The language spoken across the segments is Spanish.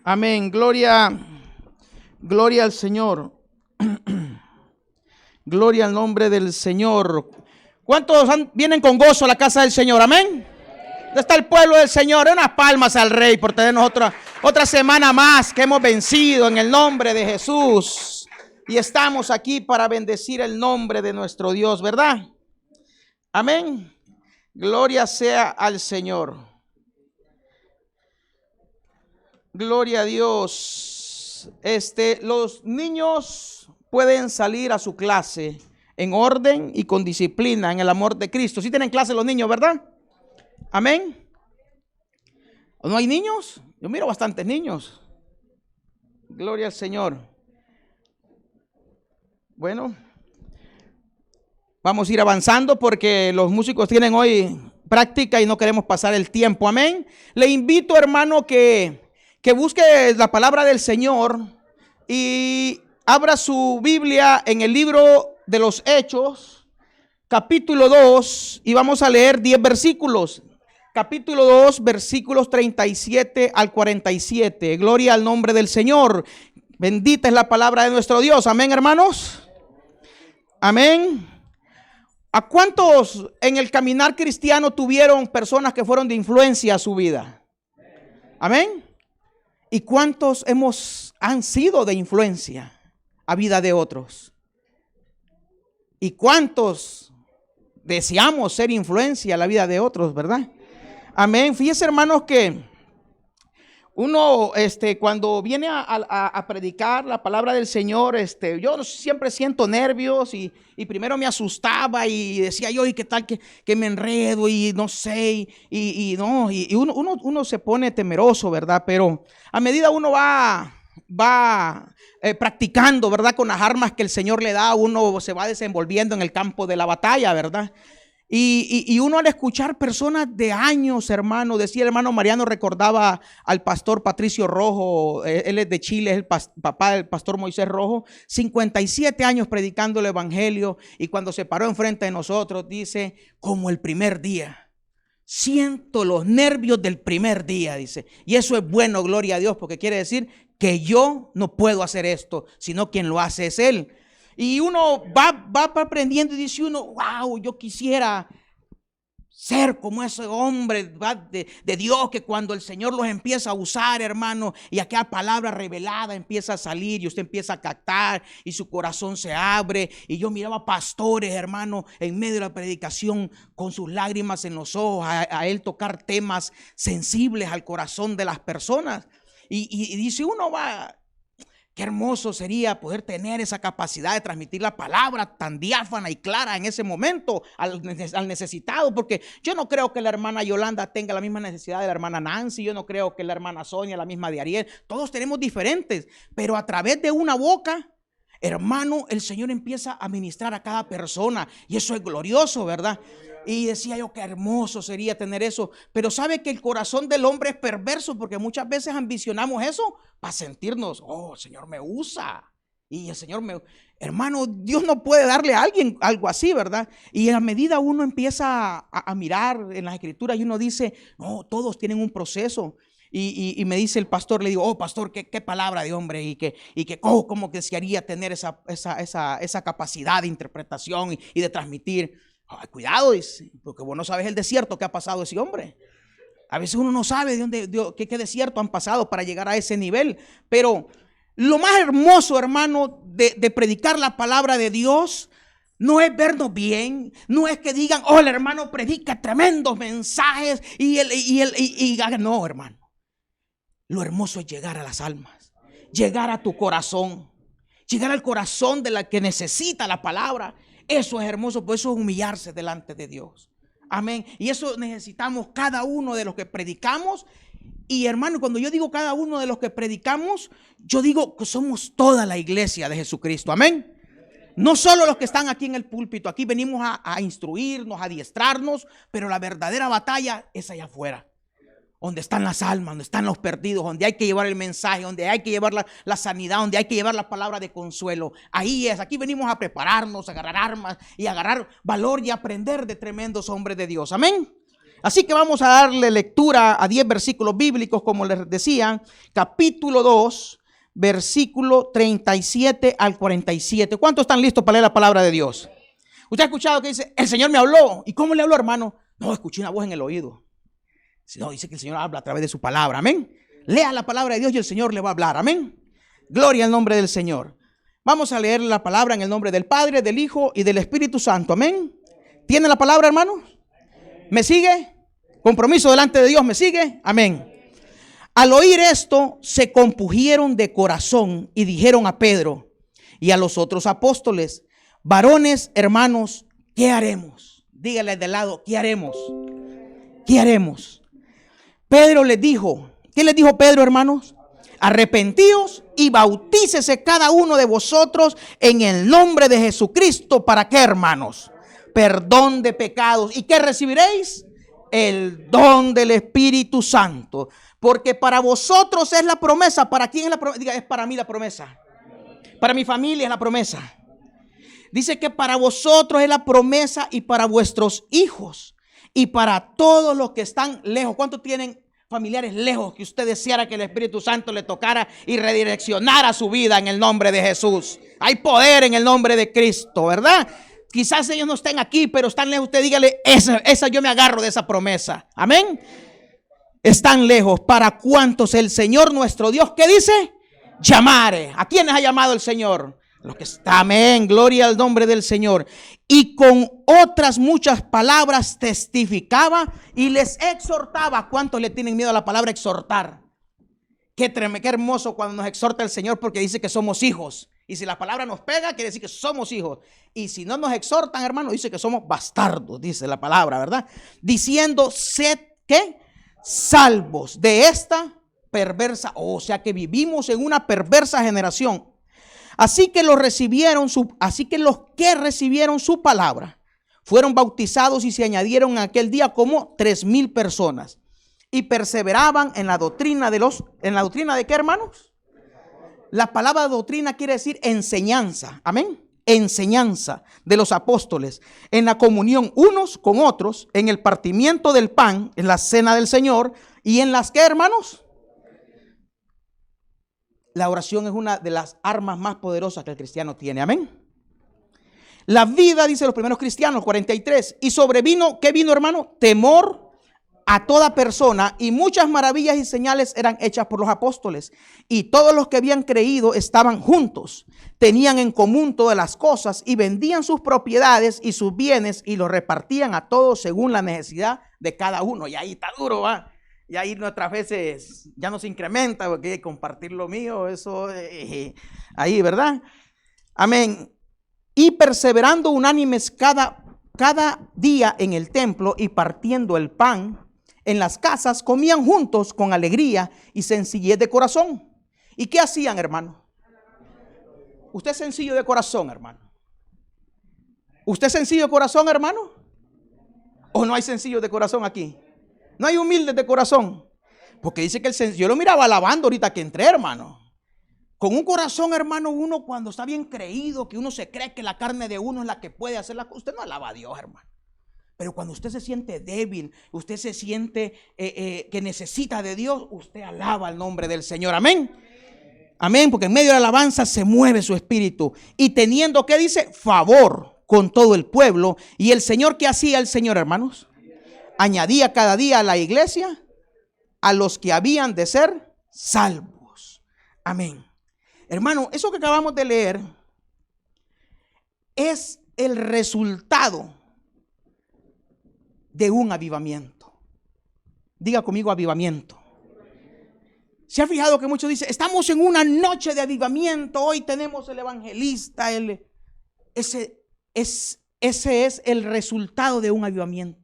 Amén. Gloria al Señor. Gloria al nombre del Señor. ¿Cuántos vienen con gozo a la casa del Señor? Amén. ¿Dónde está el pueblo del Señor? Unas palmas al Rey por tenernos otra semana más que hemos vencido en el nombre de Jesús. Y estamos aquí para bendecir el nombre de nuestro Dios, ¿verdad? Amén. Gloria sea al Señor. Gloria a Dios. Los niños pueden salir a su clase en orden y con disciplina en el amor de Cristo. Sí tienen clase los niños, ¿verdad? Amén. ¿No hay niños? Yo miro bastantes niños. Gloria al Señor. Bueno, vamos a ir avanzando porque los músicos tienen hoy práctica y no queremos pasar el tiempo. Amén. Le invito, hermano, que busque la palabra del Señor y abra su Biblia en el libro de los Hechos, capítulo 2, y vamos a leer 10 versículos. Capítulo 2, versículos 37 al 47. Gloria al nombre del Señor. Bendita es la palabra de nuestro Dios. Amén, hermanos. Amén. ¿A cuántos en el caminar cristiano tuvieron personas que fueron de influencia a su vida? Amén. ¿Y cuántos han sido de influencia a vida de otros? ¿Y cuántos deseamos ser influencia a la vida de otros, verdad? Amén. Fíjese, hermanos, que uno cuando viene a predicar la palabra del Señor, yo siempre siento nervios y primero me asustaba y decía yo, ¿y qué tal que me enredo? Y no sé, uno se pone temeroso, ¿verdad? Pero a medida uno va practicando, ¿verdad? Con las armas que el Señor le da, uno se va desenvolviendo en el campo de la batalla, ¿verdad? Y uno al escuchar personas de años, hermano, decía el hermano Mariano, recordaba al pastor Patricio Rojo, él es de Chile, es el papá del pastor Moisés Rojo, 57 años predicando el evangelio, y cuando se paró enfrente de nosotros, dice, como el primer día, siento los nervios del primer día, dice, y eso es bueno, gloria a Dios, porque quiere decir que yo no puedo hacer esto, sino quien lo hace es Él. Y uno va aprendiendo y dice uno, wow, yo quisiera ser como ese hombre de Dios, que cuando el Señor los empieza a usar, hermano, y aquella palabra revelada empieza a salir y usted empieza a captar y su corazón se abre. Y yo miraba pastores, hermano, en medio de la predicación con sus lágrimas en los ojos, a él tocar temas sensibles al corazón de las personas. Y dice uno, va, qué hermoso sería poder tener esa capacidad de transmitir la palabra tan diáfana y clara en ese momento al necesitado, porque yo no creo que la hermana Yolanda tenga la misma necesidad de la hermana Nancy, yo no creo que la hermana Sonia la misma de Ariel, todos tenemos diferentes, pero a través de una boca, hermano, el Señor empieza a ministrar a cada persona y eso es glorioso, ¿verdad? Y decía yo, qué hermoso sería tener eso. Pero sabe que el corazón del hombre es perverso, porque muchas veces ambicionamos eso para sentirnos, oh, el Señor me usa. Y el Señor hermano, Dios no puede darle a alguien algo así, ¿verdad? Y a medida uno empieza a mirar en las escrituras y uno dice, no, todos tienen un proceso. Y me dice el pastor, le digo, oh pastor, qué palabra de hombre, y que cómo desearía tener esa capacidad de interpretación y de transmitir. Ay, cuidado, dice, porque vos no sabes el desierto que ha pasado ese hombre. A veces uno no sabe qué desierto han pasado para llegar a ese nivel. Pero lo más hermoso, hermano, de predicar la palabra de Dios no es vernos bien, no es que digan, oh, el hermano predica tremendos mensajes no, hermano. Lo hermoso es llegar a las almas, llegar a tu corazón, llegar al corazón de la que necesita la palabra. Eso es hermoso, por eso es humillarse delante de Dios. Amén. Y eso necesitamos cada uno de los que predicamos. Y hermano, cuando yo digo cada uno de los que predicamos, yo digo que somos toda la iglesia de Jesucristo. Amén. No solo los que están aquí en el púlpito, aquí venimos a instruirnos, a adiestrarnos, pero la verdadera batalla es allá afuera. Donde están las almas, donde están los perdidos, donde hay que llevar el mensaje, donde hay que llevar la sanidad, donde hay que llevar la palabra de consuelo. Ahí es, aquí venimos a prepararnos, a agarrar armas y a agarrar valor y a aprender de tremendos hombres de Dios. Amén. Así que vamos a darle lectura a 10 versículos bíblicos, como les decía, capítulo 2, versículo 37 al 47. ¿Cuántos están listos para leer la palabra de Dios? Usted ha escuchado que dice, el Señor me habló. ¿Y cómo le habló, hermano? No, escuché una voz en el oído. No, dice que el Señor habla a través de su palabra, amén. Lea la palabra de Dios y el Señor le va a hablar, amén. Gloria al nombre del Señor. Vamos a leer la palabra en el nombre del Padre, del Hijo y del Espíritu Santo, amén. ¿Tiene la palabra, hermano? ¿Me sigue? Compromiso delante de Dios, ¿me sigue? Amén. Al oír esto, se compungieron de corazón y dijeron a Pedro y a los otros apóstoles, varones, hermanos, ¿qué haremos? Dígale de lado, ¿qué haremos? ¿Qué haremos? Pedro les dijo, ¿qué les dijo Pedro, hermanos? Arrepentíos y bautícese cada uno de vosotros en el nombre de Jesucristo. ¿Para qué, hermanos? Perdón de pecados. ¿Y qué recibiréis? El don del Espíritu Santo. Porque para vosotros es la promesa. ¿Para quién es la promesa? Diga, es para mí la promesa. Para mi familia es la promesa. Dice que para vosotros es la promesa y para vuestros hijos y para todos los que están lejos. ¿Cuántos tienen familiares lejos que usted deseara que el Espíritu Santo le tocara y redireccionara su vida en el nombre de Jesús? Hay poder en el nombre de Cristo, ¿verdad? Quizás ellos no estén aquí, pero están lejos. Usted dígale, esa yo me agarro de esa promesa. Amén. Están lejos. ¿Para cuántos el Señor nuestro Dios, qué dice? Llamare. ¿A quiénes ha llamado el Señor? Los que está, amén, gloria al nombre del Señor. Y con otras muchas palabras testificaba y les exhortaba. ¿Cuántos le tienen miedo a la palabra exhortar? Qué hermoso cuando nos exhorta el Señor, porque dice que somos hijos. Y si la palabra nos pega, quiere decir que somos hijos. Y si no nos exhortan, hermano, dice que somos bastardos, dice la palabra, ¿verdad? Diciendo, sed, ¿qué? Salvos de esta perversa, o sea que vivimos en una perversa generación. Así que los que recibieron su palabra fueron bautizados y se añadieron en aquel día como 3,000 personas y perseveraban en la doctrina de qué, hermanos? La palabra doctrina quiere decir enseñanza, amén. Enseñanza de los apóstoles, en la comunión unos con otros, en el partimiento del pan, en la cena del Señor y en las que, hermanos. La oración es una de las armas más poderosas que el cristiano tiene. Amén. La vida, dice los primeros cristianos, 43. Y sobrevino, ¿qué vino, hermano? Temor a toda persona, y muchas maravillas y señales eran hechas por los apóstoles. Y todos los que habían creído estaban juntos, tenían en común todas las cosas y vendían sus propiedades y sus bienes y los repartían a todos según la necesidad de cada uno. Y ahí está duro, ¿va? Y ahí nuestras veces ya no se incrementa, porque hay que compartir lo mío, eso ahí, ¿verdad? Amén. Y perseverando unánimes cada día en el templo y partiendo el pan en las casas, comían juntos con alegría y sencillez de corazón. ¿Y qué hacían, hermano? ¿Usted es sencillo de corazón, hermano? ¿Usted es sencillo de corazón, hermano? ¿O no hay sencillo de corazón aquí? No hay humildes de corazón. Porque dice que yo lo miraba alabando ahorita que entré, hermano. Con un corazón, hermano, uno cuando está bien creído, que uno se cree que la carne de uno es la que puede hacer la cosa. Usted no alaba a Dios, hermano. Pero cuando usted se siente débil, usted se siente que necesita de Dios, usted alaba el nombre del Señor. Amén. Amén, porque en medio de la alabanza se mueve su espíritu. Y teniendo, ¿qué dice? Favor con todo el pueblo. ¿Y el Señor qué hacía el Señor, hermanos? Añadía cada día a la iglesia a los que habían de ser salvos. Amén. Hermano, eso que acabamos de leer es el resultado de un avivamiento. Diga conmigo avivamiento. ¿Se ha fijado que muchos dicen, estamos en una noche de avivamiento, hoy tenemos el evangelista? Ese es el resultado de un avivamiento.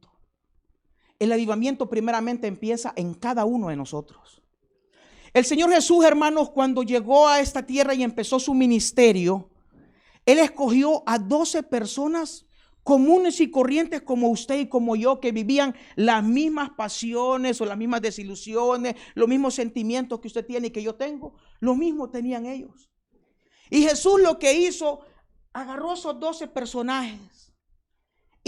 El avivamiento primeramente empieza en cada uno de nosotros. El Señor Jesús, hermanos, cuando llegó a esta tierra y empezó su ministerio, Él escogió a 12 personas comunes y corrientes como usted y como yo, que vivían las mismas pasiones o las mismas desilusiones, los mismos sentimientos que usted tiene y que yo tengo, lo mismo tenían ellos. Y Jesús lo que hizo, agarró a esos 12 personajes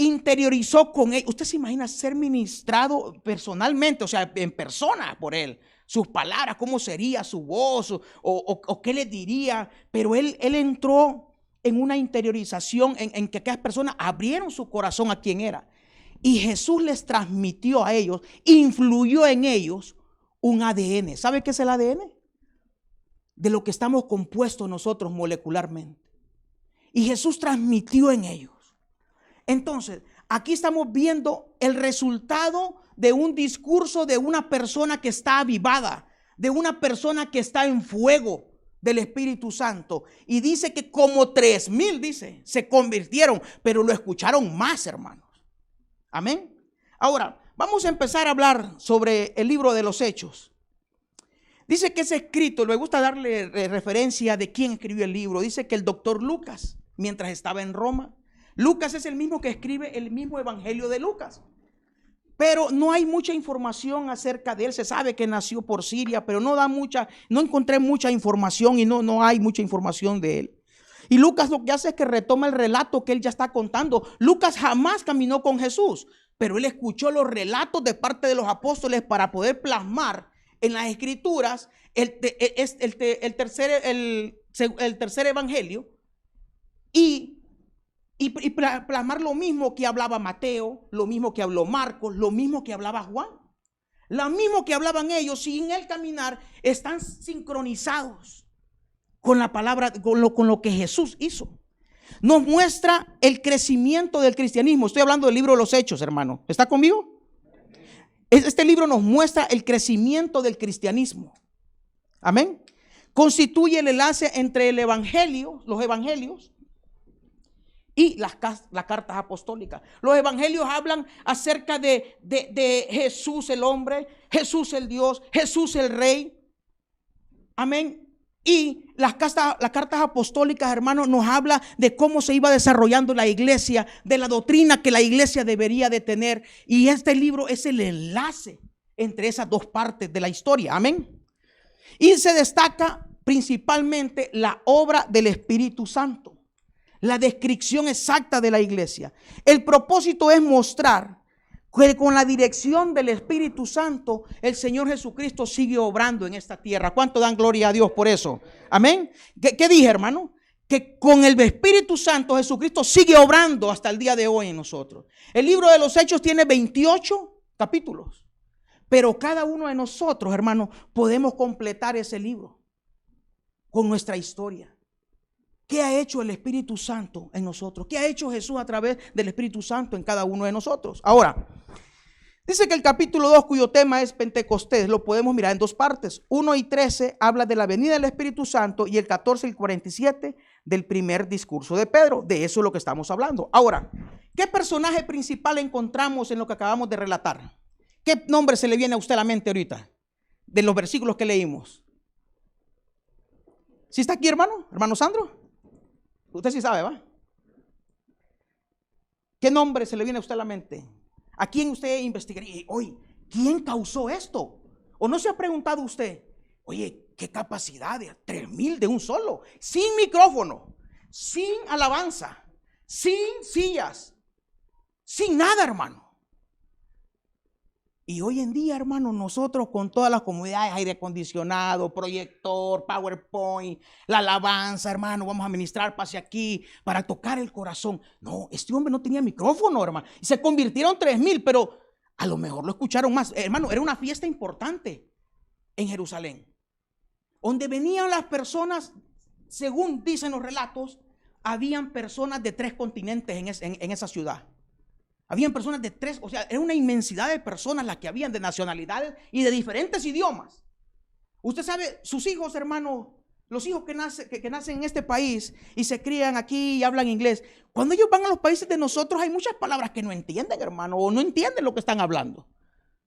interiorizó con él. Usted se imagina ser ministrado personalmente, o sea, en persona por él. Sus palabras, cómo sería su voz o qué le diría. Pero él entró en una interiorización en que aquellas personas abrieron su corazón a quien era. Y Jesús les transmitió a ellos, influyó en ellos un ADN. ¿Sabe qué es el ADN? De lo que estamos compuestos nosotros molecularmente. Y Jesús transmitió en ellos. Entonces, aquí estamos viendo el resultado de un discurso de una persona que está avivada, de una persona que está en fuego del Espíritu Santo. Y dice que como 3,000, dice, se convirtieron, pero lo escucharon más, hermanos. Amén. Ahora, vamos a empezar a hablar sobre el libro de los Hechos. Dice que es escrito, me gusta darle referencia de quién escribió el libro. Dice que el doctor Lucas, mientras estaba en Roma, Lucas es el mismo que escribe el mismo evangelio de Lucas. Pero no hay mucha información acerca de él. Se sabe que nació por Siria, pero no encontré mucha información y no hay mucha información de él. Y Lucas lo que hace es que retoma el relato que él ya está contando. Lucas jamás caminó con Jesús, pero él escuchó los relatos de parte de los apóstoles para poder plasmar en las escrituras el tercer evangelio y plasmar lo mismo que hablaba Mateo, lo mismo que habló Marcos, lo mismo que hablaba Juan. Lo mismo que hablaban ellos, sin el caminar, están sincronizados con la palabra, con lo que Jesús hizo. Nos muestra el crecimiento del cristianismo. Estoy hablando del libro de los Hechos, hermano. ¿Está conmigo? Este libro nos muestra el crecimiento del cristianismo. Amén. Constituye el enlace entre el evangelio, los evangelios, y las cartas apostólicas. Los evangelios hablan acerca de Jesús el hombre, Jesús el Dios, Jesús el Rey. Amén. Y las cartas apostólicas, hermanos, nos habla de cómo se iba desarrollando la iglesia, de la doctrina que la iglesia debería de tener. Y este libro es el enlace entre esas dos partes de la historia. Amén. Y se destaca principalmente la obra del Espíritu Santo, la descripción exacta de la iglesia. El propósito es mostrar que con la dirección del Espíritu Santo el Señor Jesucristo sigue obrando en esta tierra. ¿Cuánto dan gloria a Dios por eso? Amén. ¿Qué dije, hermano? Que con el Espíritu Santo Jesucristo sigue obrando hasta el día de hoy en nosotros. El libro de los Hechos tiene 28 capítulos, pero cada uno de nosotros, hermano, podemos completar ese libro con nuestra historia. ¿Qué ha hecho el Espíritu Santo en nosotros? ¿Qué ha hecho Jesús a través del Espíritu Santo en cada uno de nosotros? Ahora, dice que el capítulo 2, cuyo tema es Pentecostés, lo podemos mirar en dos partes. 1 y 13 habla de la venida del Espíritu Santo y el 14 y 47 del primer discurso de Pedro. De eso es lo que estamos hablando. Ahora, ¿qué personaje principal encontramos en lo que acabamos de relatar? ¿Qué nombre se le viene a usted a la mente ahorita de los versículos que leímos? ¿Sí está aquí, hermano? ¿Hermano Sandro? Usted sí sabe, ¿va? ¿Qué nombre se le viene a usted a la mente? ¿A quién usted investigaría? Oye, ¿quién causó esto? ¿O no se ha preguntado usted? Oye, ¿qué capacidad de 3,000 de un solo? Sin micrófono, sin alabanza, sin sillas, sin nada, hermano. Y hoy en día, hermano, nosotros con todas las comodidades, aire acondicionado, proyector, PowerPoint, la alabanza, hermano, vamos a ministrar, pase aquí para tocar el corazón. No, este hombre no tenía micrófono, hermano. Y se convirtieron 3,000, pero a lo mejor lo escucharon más. Hermano, era una fiesta importante en Jerusalén, donde venían las personas, según dicen los relatos, habían personas de 3 continentes en esa ciudad. Habían personas de 3, o sea, era una inmensidad de personas las que habían, de nacionalidades y de diferentes idiomas. Usted sabe, sus hijos, hermano, los hijos que nacen en este país y se crían aquí y hablan inglés, cuando ellos van a los países de nosotros hay muchas palabras que no entienden, hermano, o no entienden lo que están hablando.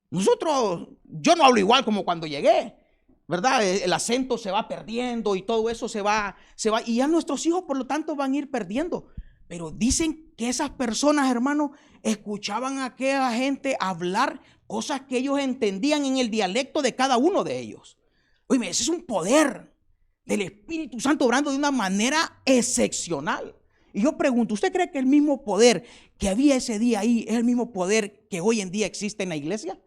Yo no hablo igual como cuando llegué, ¿verdad? El acento se va perdiendo y todo eso se va, y ya nuestros hijos, por lo tanto, van a ir perdiendo. Pero dicen que esas personas, hermano, escuchaban a aquella gente hablar cosas que ellos entendían en el dialecto de cada uno de ellos. Oye, ese es un poder del Espíritu Santo obrando de una manera excepcional. Y yo pregunto, ¿usted cree que el mismo poder que había ese día ahí es el mismo poder que hoy en día existe en la iglesia?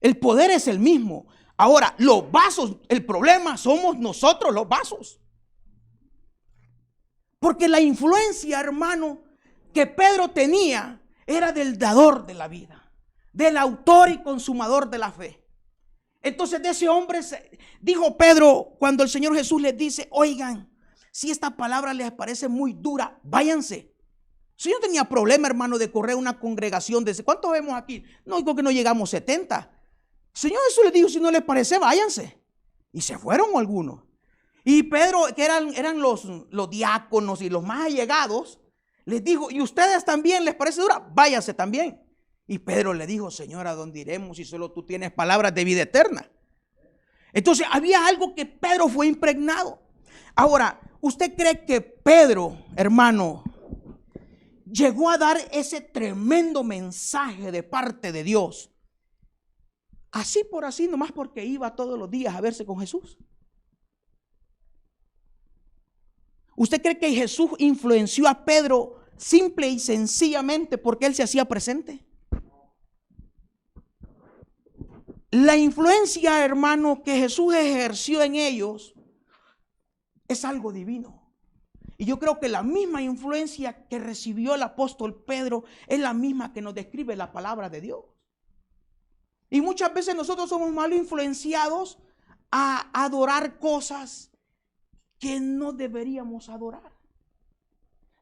El poder es el mismo. Ahora, los vasos, el problema somos nosotros los vasos. Porque la influencia, hermano, que Pedro tenía era del dador de la vida, del autor y consumador de la fe. Entonces de ese hombre dijo Pedro cuando el Señor Jesús les dice, oigan, si esta palabra les parece muy dura, váyanse. Si yo no tenía problema, hermano, de correr una congregación de... ¿Cuántos vemos aquí? No, digo que no llegamos 70. El Señor Jesús les dijo, si no les parece, váyanse. Y se fueron algunos. Y Pedro, que eran los diáconos y los más allegados, les dijo, ¿y ustedes también les parece dura? Váyanse también. Y Pedro le dijo, Señor, ¿a dónde iremos si solo tú tienes palabras de vida eterna? Entonces había algo que Pedro fue impregnado. Ahora, ¿usted cree que Pedro, hermano, llegó a dar ese tremendo mensaje de parte de Dios? Así por así, nomás porque iba todos los días a verse con Jesús. ¿Usted cree que Jesús influenció a Pedro simple y sencillamente porque él se hacía presente? La influencia, hermano, que Jesús ejerció en ellos es algo divino. Y yo creo que la misma influencia que recibió el apóstol Pedro es la misma que nos describe la palabra de Dios. Y muchas veces nosotros somos mal influenciados a adorar cosas que no deberíamos adorar.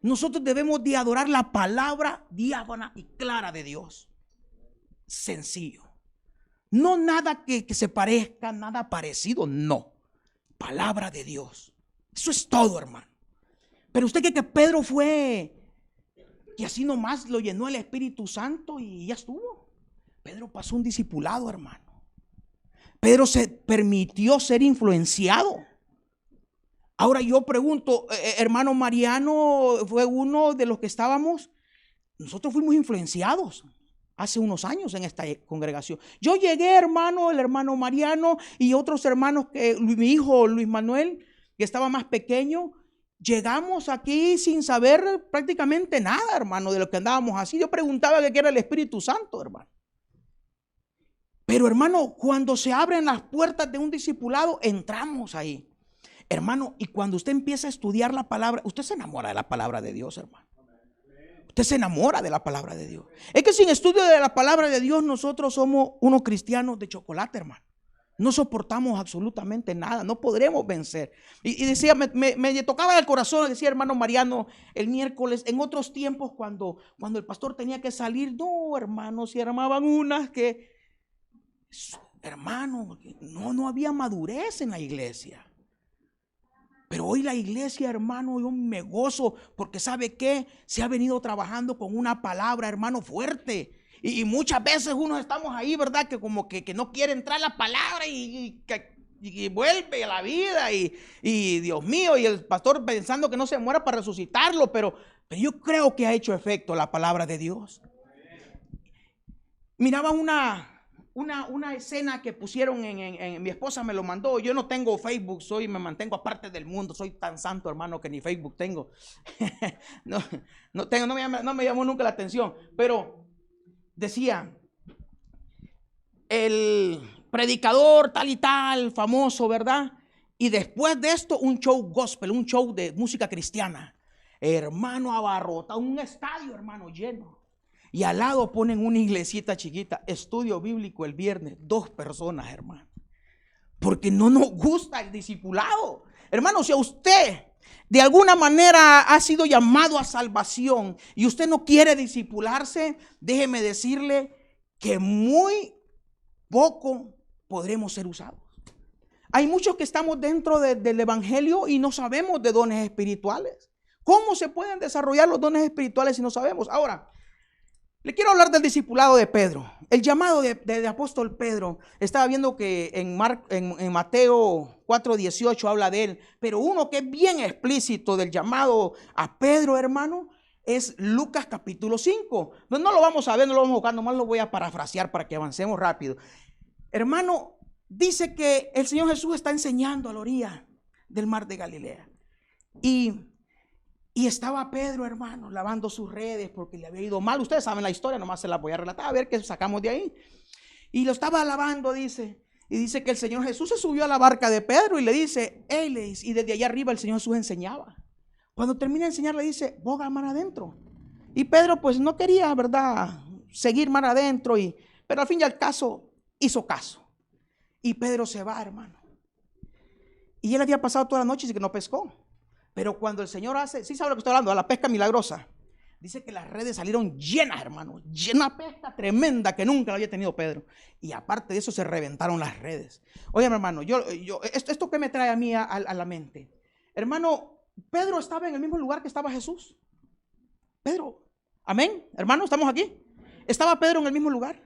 Nosotros debemos de adorar la palabra diáfana y clara de Dios. Sencillo. No nada que se parezca, nada parecido, no. Palabra de Dios. Eso es todo, hermano. Pero usted cree que Pedro fue, que así nomás lo llenó el Espíritu Santo y ya estuvo. Pedro pasó un discipulado, hermano. Pedro se permitió ser influenciado. Ahora yo pregunto, hermano Mariano fue uno de los que estábamos. Nosotros fuimos influenciados hace unos años en esta congregación. Yo llegué, hermano, el hermano Mariano y otros hermanos, mi hijo Luis Manuel, que estaba más pequeño. Llegamos aquí sin saber prácticamente nada, hermano, de lo que andábamos así. Yo preguntaba qué era el Espíritu Santo, hermano. Pero, hermano, cuando se abren las puertas de un discipulado, entramos ahí. Hermano, y cuando usted empieza a estudiar la palabra, usted se enamora de la palabra de Dios, hermano. Usted se enamora de la palabra de Dios. Es que sin estudio de la palabra de Dios, nosotros somos unos cristianos de chocolate, hermano. No soportamos absolutamente nada, no podremos vencer. Y decía, me tocaba el corazón, decía hermano Mariano el miércoles, en otros tiempos cuando el pastor tenía que salir, no, hermano, se armaban unas que, hermano, no había madurez en la iglesia. Pero hoy la iglesia, hermano, yo me gozo porque ¿sabe qué? Se ha venido trabajando con una palabra, hermano, fuerte. Y muchas veces unos estamos ahí, ¿verdad? Que como que no quiere entrar la palabra y vuelve a la vida. Y Dios mío, y el pastor pensando que no se muera para resucitarlo. Pero yo creo que ha hecho efecto la palabra de Dios. Miraba una escena que pusieron en mi esposa me lo mandó. Yo no tengo Facebook, me mantengo aparte del mundo. Soy tan santo, hermano, que ni Facebook tengo. no me llamó nunca la atención. Pero decía, el predicador tal y tal, famoso, ¿verdad? Y después de esto, un show gospel, un show de música cristiana. Hermano, abarrotado, un estadio, hermano, lleno. Y al lado ponen una iglesita chiquita, estudio bíblico el viernes, 2 personas, hermano. Porque no nos gusta el discipulado. Hermano, si a usted de alguna manera ha sido llamado a salvación y usted no quiere discipularse, déjeme decirle que muy poco podremos ser usados. Hay muchos que estamos dentro del evangelio y no sabemos de dones espirituales. ¿Cómo se pueden desarrollar los dones espirituales si no sabemos? Ahora, le quiero hablar del discipulado de Pedro. El llamado de apóstol Pedro. Estaba viendo que en Mateo 4:18 habla de él. Pero uno que es bien explícito del llamado a Pedro, hermano, es Lucas capítulo 5. No lo vamos a ver, no lo vamos a buscar, nomás lo voy a parafrasear para que avancemos rápido. Hermano, dice que el Señor Jesús está enseñando a la orilla del mar de Galilea. Y Y estaba Pedro, hermano, lavando sus redes porque le había ido mal. Ustedes saben la historia, nomás se la voy a relatar a ver qué sacamos de ahí. Y lo estaba lavando, dice. Y dice que el Señor Jesús se subió a la barca de Pedro y le dice, y desde allá arriba el Señor Jesús enseñaba. Cuando termina de enseñar le dice, boga mar adentro. Y Pedro pues no quería, ¿verdad?, seguir mar adentro. Pero al fin y al caso hizo caso. Y Pedro se va, hermano. Y él había pasado toda la noche y que no pescó. Pero cuando el Señor hace, sí sabe lo que estoy hablando, de la pesca milagrosa. Dice que las redes salieron llenas, hermano. Llena pesca tremenda que nunca la había tenido Pedro. Y aparte de eso se reventaron las redes. Oye, hermano, esto que me trae a mí a la mente. Hermano, Pedro estaba en el mismo lugar que estaba Jesús. Pedro, amén, hermano, estamos aquí. ¿Estaba Pedro en el mismo lugar?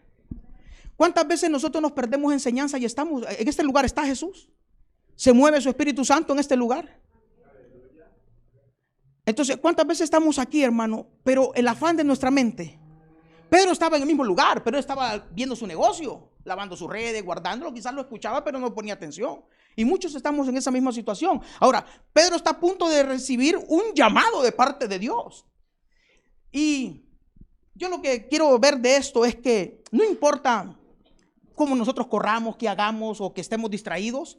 ¿Cuántas veces nosotros nos perdemos enseñanza y estamos, en este lugar está Jesús? ¿Se mueve su Espíritu Santo en este lugar? Entonces, ¿cuántas veces estamos aquí, hermano? Pero el afán de nuestra mente. Pedro estaba en el mismo lugar, pero estaba viendo su negocio, lavando sus redes, guardándolo. Quizás lo escuchaba, pero no ponía atención. Y muchos estamos en esa misma situación. Ahora, Pedro está a punto de recibir un llamado de parte de Dios. Y yo lo que quiero ver de esto es que no importa cómo nosotros corramos, qué hagamos o que estemos distraídos.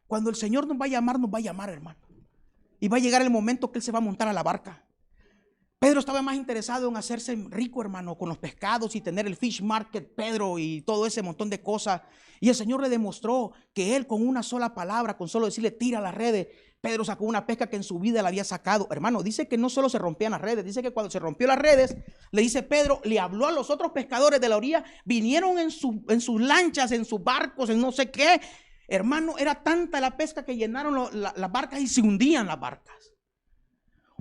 Cuando el Señor nos va a llamar, hermano. Y va a llegar el momento que Él se va a montar a la barca. Pedro estaba más interesado en hacerse rico, hermano, con los pescados y tener el fish market, Pedro, y todo ese montón de cosas. Y el Señor le demostró que Él con una sola palabra, con solo decirle tira las redes, Pedro sacó una pesca que en su vida la había sacado. Hermano, dice que no solo se rompían las redes, dice que cuando se rompió las redes, le dice Pedro, le habló a los otros pescadores de la orilla, vinieron en sus lanchas, en sus barcos, en no sé qué. Hermano, era tanta la pesca que llenaron las barcas y se hundían las barcas.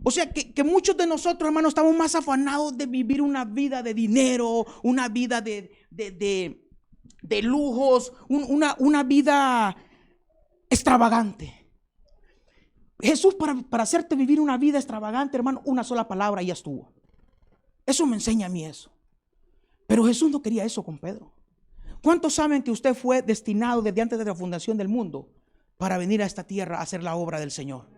O sea que muchos de nosotros, hermano, estamos más afanados de vivir una vida de dinero, una vida de lujos, una vida extravagante. Jesús para hacerte vivir una vida extravagante, hermano, una sola palabra y ya estuvo. Eso me enseña a mí eso. Pero Jesús no quería eso con Pedro. ¿Cuántos saben que usted fue destinado desde antes de la fundación del mundo para venir a esta tierra a hacer la obra del Señor?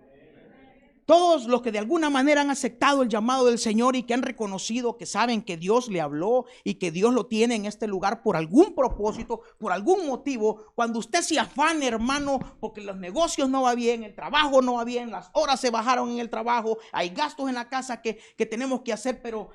Todos los que de alguna manera han aceptado el llamado del Señor y que han reconocido que saben que Dios le habló y que Dios lo tiene en este lugar por algún propósito, por algún motivo. Cuando usted se afane, hermano, porque los negocios no va bien, el trabajo no va bien, las horas se bajaron en el trabajo, hay gastos en la casa que tenemos que hacer, pero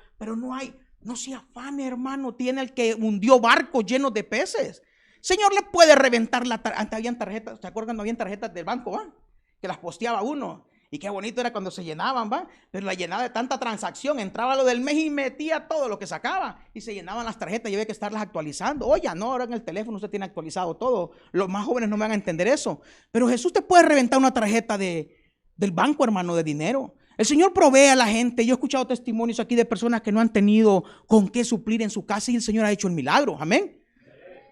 no se afane, hermano. Tiene el que hundió barcos llenos de peces. Señor le puede reventar antes habían tarjetas, ¿se acuerdan? No habían tarjetas del banco, ¿va? Que las posteaba uno. Y qué bonito era cuando se llenaban, ¿va? Pero la llenaba de tanta transacción. Entraba lo del mes y metía todo lo que sacaba. Y se llenaban las tarjetas y había que estarlas actualizando. Oye, no, ahora en el teléfono usted tiene actualizado todo. Los más jóvenes no me van a entender eso. Pero Jesús te puede reventar una tarjeta del banco, hermano, de dinero. El Señor provee a la gente. Yo he escuchado testimonios aquí de personas que no han tenido con qué suplir en su casa y el Señor ha hecho el milagro. Amén.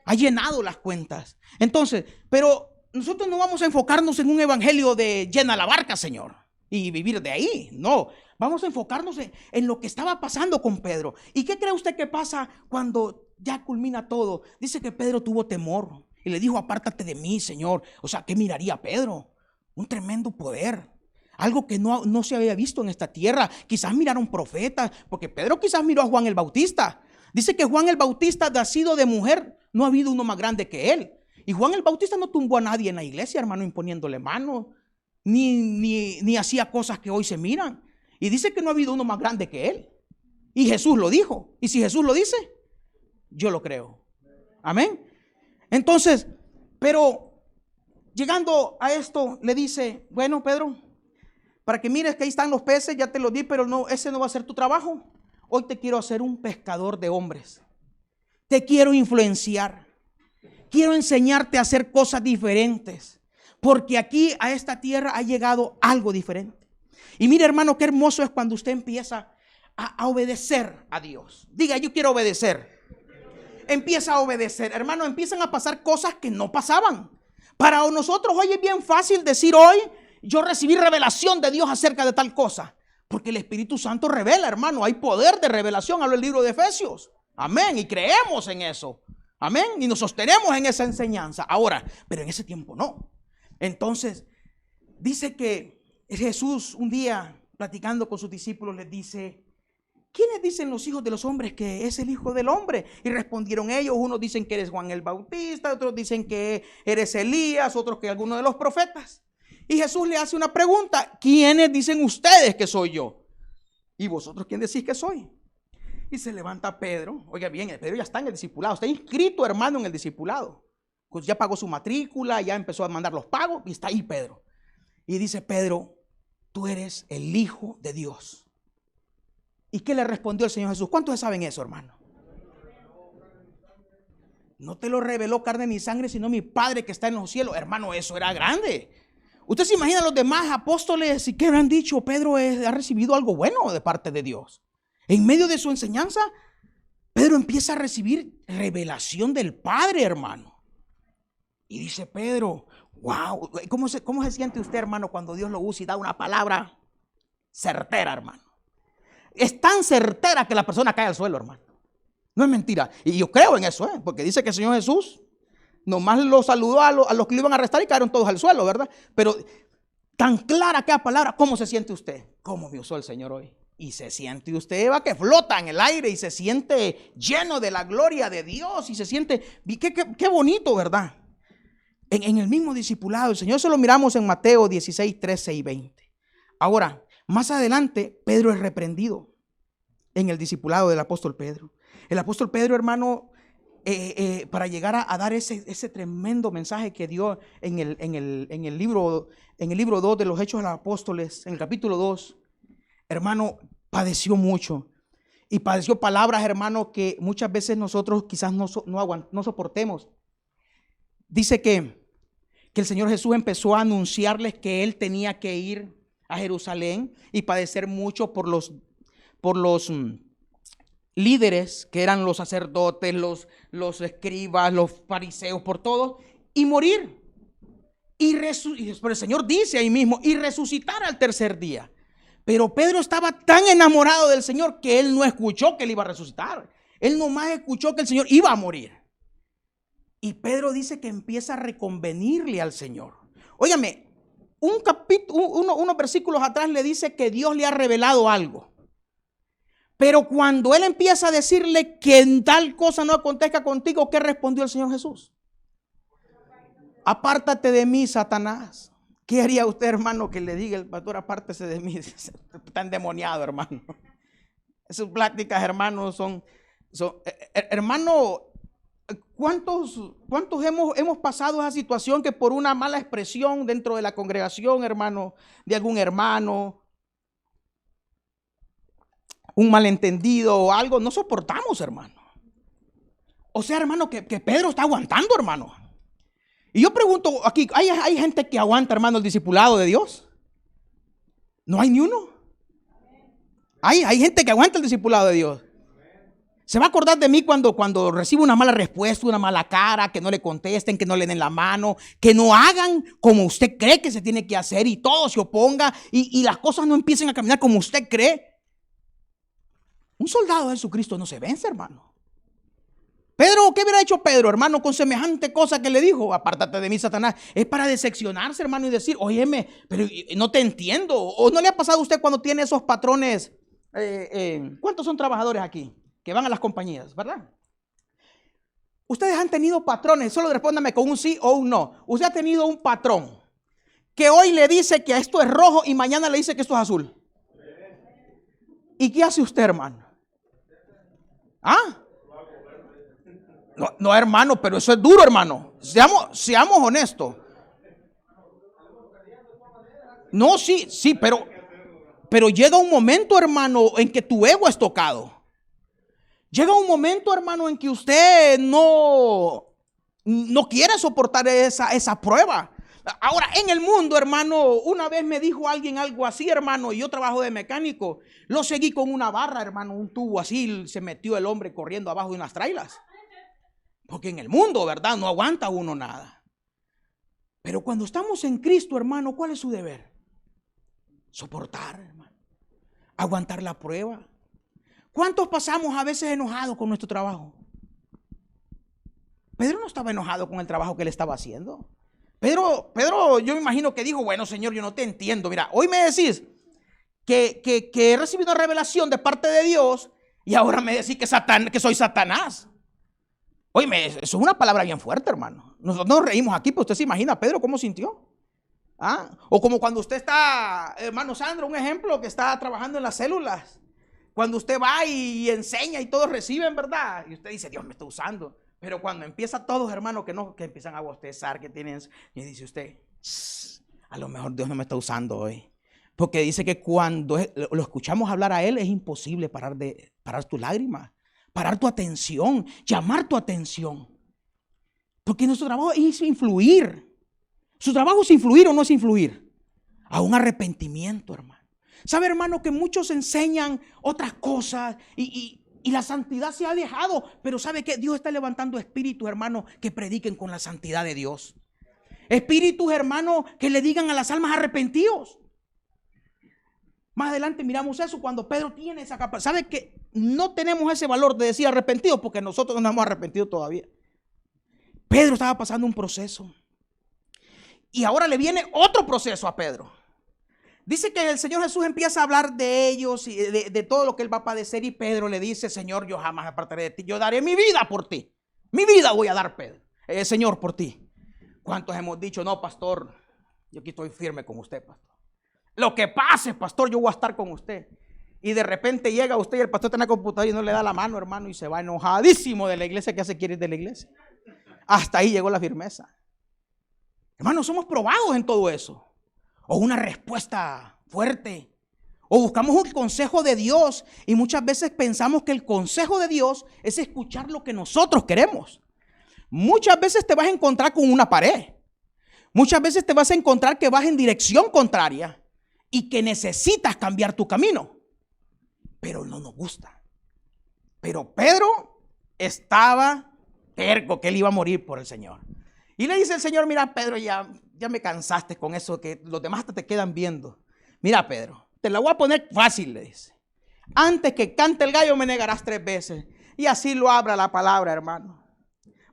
Ha llenado las cuentas. Entonces, pero nosotros no vamos a enfocarnos en un evangelio de llena la barca, Señor, y vivir de ahí. No, vamos a enfocarnos en lo que estaba pasando con Pedro. ¿Y qué cree usted que pasa cuando ya culmina todo? Dice que Pedro tuvo temor y le dijo, apártate de mí, Señor. O sea, ¿qué miraría Pedro? Un tremendo poder. Algo que no se había visto en esta tierra. Quizás miraron profetas, porque Pedro quizás miró a Juan el Bautista. Dice que Juan el Bautista, nacido de mujer, no ha habido uno más grande que él. Y Juan el Bautista no tumbó a nadie en la iglesia, hermano, imponiéndole mano, ni hacía cosas que hoy se miran. Y dice que no ha habido uno más grande que él. Y Jesús lo dijo. Y si Jesús lo dice, yo lo creo. Amén. Entonces, pero llegando a esto, le dice, bueno, Pedro, para que mires que ahí están los peces, ya te lo di, pero no, ese no va a ser tu trabajo. Hoy te quiero hacer un pescador de hombres. Te quiero influenciar. Quiero enseñarte a hacer cosas diferentes. Porque aquí a esta tierra ha llegado algo diferente. Y mire, hermano, qué hermoso es cuando usted empieza a obedecer a Dios. Diga, yo quiero obedecer. Empieza a obedecer. Hermano, empiezan a pasar cosas que no pasaban. Para nosotros hoy es bien fácil decir hoy, yo recibí revelación de Dios acerca de tal cosa. Porque el Espíritu Santo revela, hermano. Hay poder de revelación, habla el libro de Efesios. Amén. Y creemos en eso. Amén. Y nos sostenemos en esa enseñanza. Ahora, pero en ese tiempo no. Entonces, dice que Jesús un día platicando con sus discípulos, les dice: ¿quiénes dicen los hijos de los hombres que es el Hijo del Hombre? Y respondieron ellos: unos dicen que eres Juan el Bautista, otros dicen que eres Elías, otros que alguno de los profetas. Y Jesús le hace una pregunta: ¿quiénes dicen ustedes que soy yo? ¿Y vosotros quién decís que soy? Y se levanta Pedro. Oiga bien, Pedro ya está en el discipulado, está inscrito, hermano, en el discipulado. Pues ya pagó su matrícula, ya empezó a mandar los pagos y está ahí Pedro. Y dice Pedro: tú eres el Hijo de Dios. ¿Y qué le respondió el Señor Jesús? ¿Cuántos saben eso, hermano? No te lo reveló carne ni sangre, sino mi Padre que está en los cielos. Hermano, eso era grande. Usted se imagina a los demás apóstoles y qué habrán dicho: Pedro ha recibido algo bueno de parte de Dios. En medio de su enseñanza, Pedro empieza a recibir revelación del Padre, hermano. Y dice Pedro: wow, ¿cómo se siente usted, hermano, cuando Dios lo usa y da una palabra certera, hermano? Es tan certera que la persona cae al suelo, hermano. No es mentira. Y yo creo en eso, porque dice que el Señor Jesús nomás lo saludó a los que lo iban a arrestar y cayeron todos al suelo, ¿verdad? Pero tan clara aquella palabra. ¿Cómo se siente usted? ¿Cómo me usó el Señor hoy? Y se siente usted, va, que flota en el aire y se siente lleno de la gloria de Dios y se siente, qué bonito, ¿verdad? En el mismo discipulado, el Señor, se lo miramos en Mateo 16, 13 y 20. Ahora, más adelante, Pedro es reprendido en el discipulado del apóstol Pedro. El apóstol Pedro, hermano, para llegar a dar ese tremendo mensaje que dio en el libro 2 de los Hechos de los Apóstoles, en el capítulo 2, hermano, padeció mucho. Y padeció palabras, hermano, que muchas veces nosotros quizás no soportemos. Dice que el Señor Jesús empezó a anunciarles que Él tenía que ir a Jerusalén y padecer mucho por los líderes, que eran los sacerdotes, los escribas, los fariseos, por todos, y morir. Pero el Señor dice ahí mismo: y resucitar al tercer día. Pero Pedro estaba tan enamorado del Señor que él no escuchó que él iba a resucitar. Él nomás escuchó que el Señor iba a morir. Y Pedro dice que empieza a reconvenirle al Señor. Óigame, unos versículos atrás le dice que Dios le ha revelado algo. Pero cuando él empieza a decirle que en tal cosa no acontezca contigo, ¿qué respondió el Señor Jesús? Apártate de mí, Satanás. ¿Qué haría usted, hermano, que le diga el pastor: apártese de mí? Está endemoniado, hermano. Esas pláticas, hermano, son hermano, ¿cuántos hemos pasado esa situación que por una mala expresión dentro de la congregación, hermano, de algún hermano, un malentendido o algo, no soportamos, hermano? O sea, hermano, que Pedro está aguantando, hermano. Y yo pregunto aquí, ¿hay gente que aguanta, hermano, el discipulado de Dios? No hay ni uno. Hay gente que aguanta el discipulado de Dios. Se va a acordar de mí cuando recibo una mala respuesta, una mala cara, que no le contesten, que no le den la mano, que no hagan como usted cree que se tiene que hacer y todo se oponga y las cosas no empiecen a caminar como usted cree. Un soldado de Jesucristo no se vence, hermano. Pedro, ¿qué hubiera hecho Pedro, hermano, con semejante cosa que le dijo? Apártate de mí, Satanás. Es para decepcionarse, hermano, y decir: óyeme, pero no te entiendo. ¿O no le ha pasado a usted cuando tiene esos patrones? ¿Cuántos son trabajadores aquí que van a las compañías, verdad? Ustedes han tenido patrones, solo respóndame con un sí o un no. Usted ha tenido un patrón que hoy le dice que esto es rojo y mañana le dice que esto es azul. ¿Y qué hace usted, hermano? ¿Ah? No, hermano, pero eso es duro, hermano. Seamos honestos. No, sí, pero llega un momento, hermano, en que tu ego es tocado. Llega un momento, hermano, en que usted no quiere soportar esa prueba. Ahora, en el mundo, hermano, una vez me dijo alguien algo así, hermano, y yo trabajo de mecánico. Lo seguí con una barra, hermano, un tubo así, se metió el hombre corriendo abajo de unas trailas. Porque en el mundo, ¿verdad? No aguanta uno nada. Pero cuando estamos en Cristo, hermano, ¿cuál es su deber? Soportar, hermano. Aguantar la prueba. ¿Cuántos pasamos a veces enojados con nuestro trabajo? Pedro no estaba enojado con el trabajo que él estaba haciendo. Pedro, yo me imagino que dijo: bueno, Señor, yo no te entiendo. Mira, hoy me decís que he recibido revelación de parte de Dios y ahora me decís que soy Satanás. Oye, eso es una palabra bien fuerte, hermano. Nosotros nos reímos aquí, pero usted se imagina, Pedro, ¿cómo sintió? O como cuando usted está, hermano Sandro, un ejemplo, que está trabajando en las células. Cuando usted va y enseña y todos reciben, ¿verdad? Y usted dice, Dios me está usando. Pero cuando empieza todos, hermano, que empiezan a bostezar, que tienen, y dice usted, a lo mejor Dios no me está usando hoy. Porque dice que cuando lo escuchamos hablar a Él, es imposible parar tu lágrima, parar tu atención, llamar tu atención. Porque nuestro trabajo es influir. Su trabajo es influir o no es influir. A un arrepentimiento, hermano. ¿Sabe, hermano, que muchos enseñan otras cosas y la santidad se ha dejado? Pero ¿sabe qué? Dios está levantando espíritus, hermano, que prediquen con la santidad de Dios. Espíritus, hermano, que le digan a las almas arrepentidos. Más adelante miramos eso cuando Pedro tiene esa capacidad. ¿Sabe que no tenemos ese valor de decir arrepentidos? Porque nosotros no nos hemos arrepentido todavía. Pedro estaba pasando un proceso. Y ahora le viene otro proceso a Pedro. Dice que el Señor Jesús empieza a hablar de ellos y de todo lo que Él va a padecer. Y Pedro le dice, Señor, yo jamás me apartaré de ti. Yo daré mi vida por ti. Mi vida voy a dar, Pedro. Señor, por ti. ¿Cuántos hemos dicho, no, pastor, yo aquí estoy firme con usted, pastor? Lo que pase, pastor, yo voy a estar con usted. Y de repente llega usted y el pastor está en la computadora y no le da la mano, hermano, y se va enojadísimo de la iglesia, que hace quiere ir de la iglesia. Hasta ahí llegó la firmeza. Hermanos, somos probados en todo eso. O una respuesta fuerte. O buscamos un consejo de Dios. Y muchas veces pensamos que el consejo de Dios es escuchar lo que nosotros queremos. Muchas veces te vas a encontrar con una pared. Muchas veces te vas a encontrar que vas en dirección contraria y que necesitas cambiar tu camino. Pero no nos gusta. Pero Pedro estaba terco que él iba a morir por el Señor. Y le dice el Señor, mira, Pedro, ya me cansaste con eso, que los demás hasta te quedan viendo. Mira, Pedro, te la voy a poner fácil, le dice. Antes que cante el gallo me negarás 3 veces. Y así lo habla la palabra, hermano.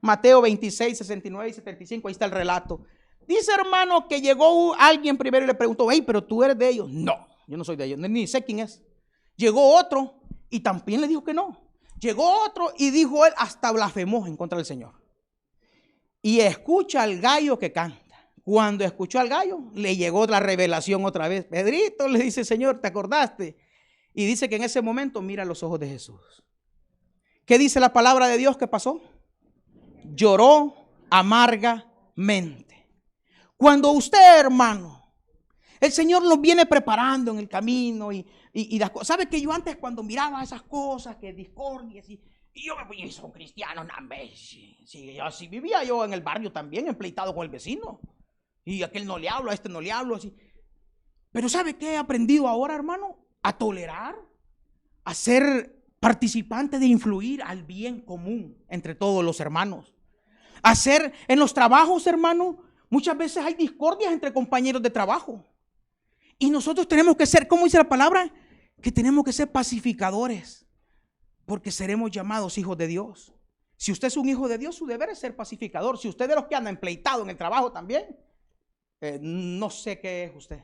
Mateo 26, 69 y 75, ahí está el relato. Dice, hermano, que llegó alguien primero y le preguntó, hey, pero tú eres de ellos. No, yo no soy de ellos, ni sé quién es. Llegó otro y también le dijo que no. Llegó otro y dijo él, hasta blasfemó en contra del Señor. Y escucha al gallo que canta. Cuando escuchó al gallo, le llegó la revelación otra vez. Pedrito, le dice, Señor, ¿te acordaste? Y dice que en ese momento mira los ojos de Jesús. ¿Qué dice la palabra de Dios que pasó? Lloró amargamente. Cuando usted, hermano, el Señor nos viene preparando en el camino y las cosas. ¿Sabe que yo antes cuando miraba esas cosas, que discordias y yo me voy, son cristianos, así vivía yo en el barrio también, empleitado con el vecino. Y aquel no le hablo, a este no le hablo, así. Pero ¿sabe qué he aprendido ahora, hermano? A tolerar, a ser participante de influir al bien común entre todos los hermanos. A ser en los trabajos, hermano, muchas veces hay discordias entre compañeros de trabajo. Y nosotros tenemos que ser, ¿cómo dice la palabra? Que tenemos que ser pacificadores. Porque seremos llamados hijos de Dios. Si usted es un hijo de Dios, su deber es ser pacificador. Si usted es de los que anda empleitado en el trabajo también, no sé qué es usted.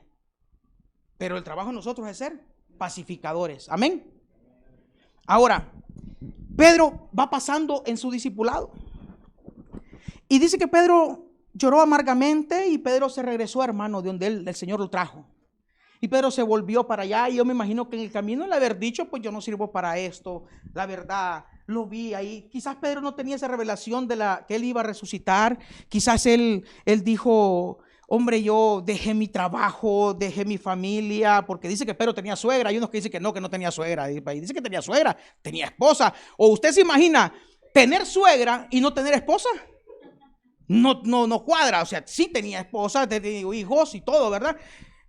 Pero el trabajo de nosotros es ser pacificadores. Amén. Ahora, Pedro va pasando en su discipulado. Y dice que Pedro lloró amargamente y Pedro se regresó, hermano, de donde el Señor lo trajo. Y Pedro se volvió para allá y yo me imagino que en el camino le haber dicho, pues yo no sirvo para esto, la verdad, lo vi ahí. Quizás Pedro no tenía esa revelación de que él iba a resucitar. Quizás él dijo, hombre, yo dejé mi trabajo, dejé mi familia, porque dice que Pedro tenía suegra. Hay unos que dicen que no tenía suegra. Y dice que tenía suegra, tenía esposa. ¿O usted se imagina tener suegra y no tener esposa? No cuadra. O sea, sí tenía esposa, tenía hijos y todo, ¿verdad?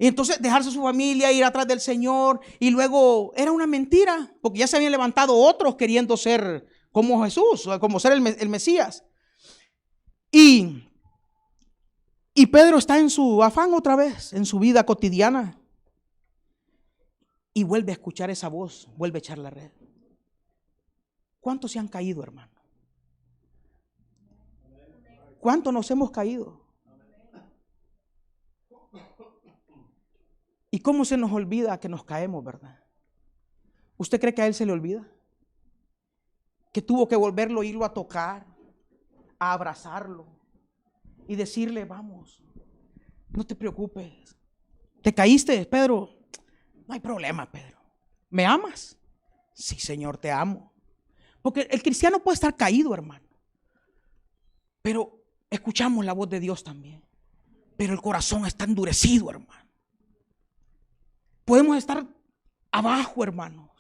Y entonces dejarse su familia, ir atrás del Señor. Y luego era una mentira, porque ya se habían levantado otros queriendo ser como Jesús, como ser el Mesías. Y Pedro está en su afán otra vez, en su vida cotidiana. Y vuelve a escuchar esa voz, vuelve a echar la red. ¿Cuántos se han caído, hermano? ¿Cuántos nos hemos caído? ¿Y cómo se nos olvida que nos caemos, verdad? ¿Usted cree que a él se le olvida? Que tuvo que volverlo, irlo a tocar, a abrazarlo y decirle, vamos, no te preocupes. ¿Te caíste, Pedro? No hay problema, Pedro. ¿Me amas? Sí, Señor, te amo. Porque el cristiano puede estar caído, hermano, pero escuchamos la voz de Dios también. Pero el corazón está endurecido, hermano. Podemos estar abajo, hermanos,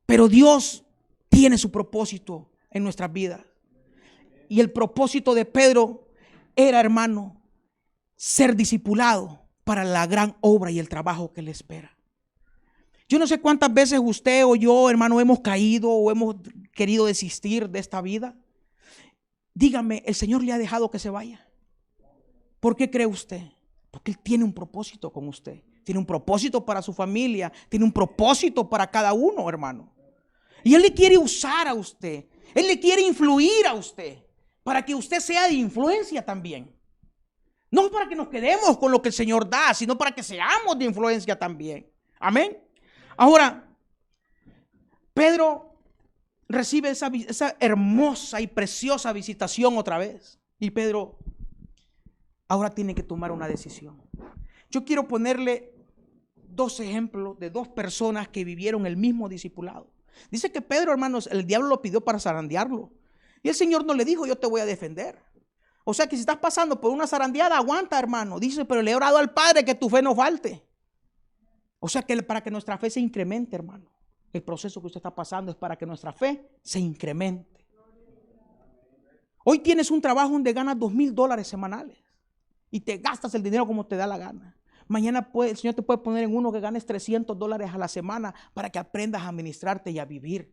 pero Dios tiene su propósito en nuestras vidas. Y el propósito de Pedro era, hermano, ser discipulado para la gran obra y el trabajo que le espera. Yo no sé cuántas veces usted o yo, hermano, hemos caído o hemos querido desistir de esta vida. Dígame, ¿el Señor le ha dejado que se vaya? ¿Por qué cree usted? Porque Él tiene un propósito con usted. Tiene un propósito para su familia. Tiene un propósito para cada uno, hermano. Y Él le quiere usar a usted. Él le quiere influir a usted para que usted sea de influencia también. No para que nos quedemos con lo que el Señor da, sino para que seamos de influencia también. Amén. Ahora, Pedro recibe esa hermosa y preciosa visitación otra vez. Y Pedro ahora tiene que tomar una decisión. Yo quiero ponerle dos ejemplos de dos personas que vivieron el mismo discipulado. Dice que Pedro, hermanos, el diablo lo pidió para zarandearlo. Y el Señor no le dijo, yo te voy a defender. O sea que si estás pasando por una zarandeada, aguanta, hermano. Dice, pero le he orado al Padre que tu fe no falte. O sea que para que nuestra fe se incremente, hermano. El proceso que usted está pasando es para que nuestra fe se incremente. Hoy tienes un trabajo donde ganas $2,000 semanales y te gastas el dinero como te da la gana. Mañana el Señor te puede poner en uno que ganes $300 a la semana para que aprendas a administrarte y a vivir.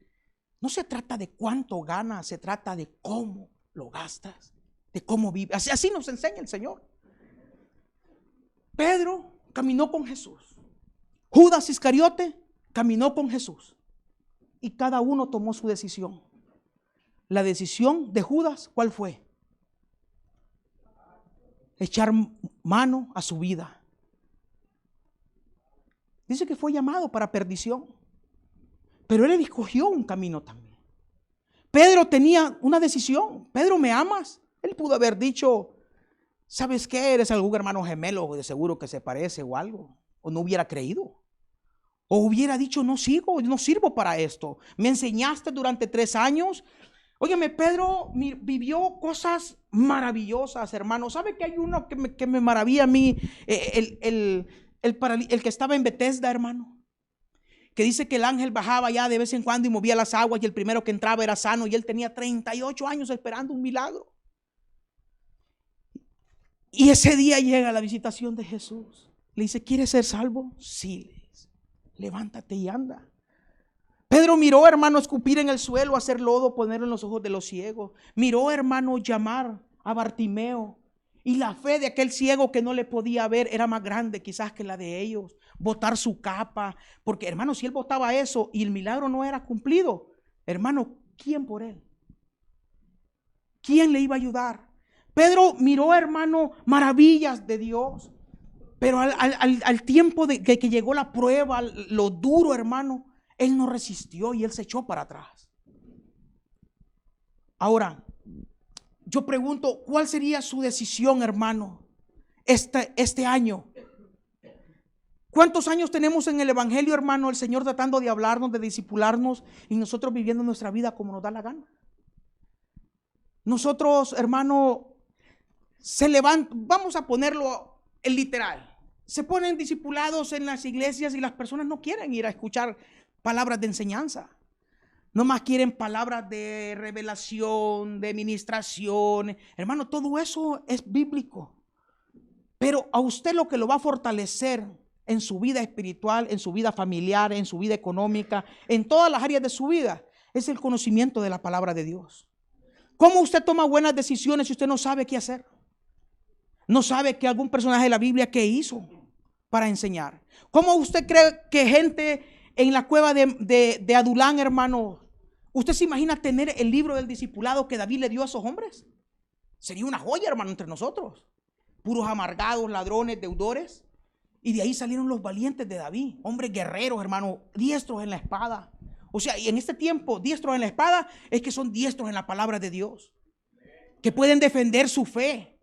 No se trata de cuánto ganas, se trata de cómo lo gastas, de cómo vives. Así nos enseña el Señor. Pedro caminó con Jesús. Judas Iscariote caminó con Jesús. Y cada uno tomó su decisión. La decisión de Judas, ¿cuál fue? Echar mano a su vida. Dice que fue llamado para perdición, pero él escogió un camino también. Pedro tenía una decisión. Pedro, ¿me amas? Él pudo haber dicho, ¿sabes qué? Eres algún hermano gemelo, de seguro que se parece o algo. O no hubiera creído. O hubiera dicho, no sirvo para esto. Me enseñaste durante 3 años. Óyeme, Pedro vivió cosas maravillosas, hermano. ¿Sabe que hay uno que me maravilla a mí? El que estaba en Bethesda, hermano. Que dice que el ángel bajaba ya de vez en cuando y movía las aguas y el primero que entraba era sano. Y él tenía 38 años esperando un milagro. Y ese día llega la visitación de Jesús. Le dice, ¿quieres ser salvo? Sí. Levántate y anda. Pedro miró, hermano, escupir en el suelo, hacer lodo, ponerlo en los ojos de los ciegos. Miró, hermano, llamar a Bartimeo. Y la fe de aquel ciego que no le podía ver era más grande quizás que la de ellos. Botar su capa. Porque, hermano, si él botaba eso y el milagro no era cumplido, hermano, ¿quién por él? ¿Quién le iba a ayudar? Pedro miró, hermano, maravillas de Dios. Pero al tiempo de que llegó la prueba, lo duro, hermano, él no resistió y él se echó para atrás. Ahora, yo pregunto, ¿cuál sería su decisión, hermano, este año? ¿Cuántos años tenemos en el Evangelio, hermano, el Señor tratando de hablarnos, de discipularnos y nosotros viviendo nuestra vida como nos da la gana? Nosotros, hermano, vamos a ponerlo en literal. Se ponen discipulados en las iglesias y las personas no quieren ir a escuchar palabras de enseñanza. No más quieren palabras de revelación, de ministración. Hermano, todo eso es bíblico. Pero a usted lo que lo va a fortalecer en su vida espiritual, en su vida familiar, en su vida económica, en todas las áreas de su vida, es el conocimiento de la palabra de Dios. ¿Cómo usted toma buenas decisiones si usted no sabe qué hacer? No sabe que algún personaje de la Biblia qué hizo para enseñar. ¿Cómo usted cree que gente en la cueva de Adulán, hermano, usted se imagina tener el libro del discipulado que David le dio a esos hombres? Sería una joya, hermano, entre nosotros. Puros amargados, ladrones, deudores. Y de ahí salieron los valientes de David, hombres guerreros, hermano, diestros en la espada. O sea, y en este tiempo, diestros en la espada es que son diestros en la palabra de Dios, que pueden defender su fe,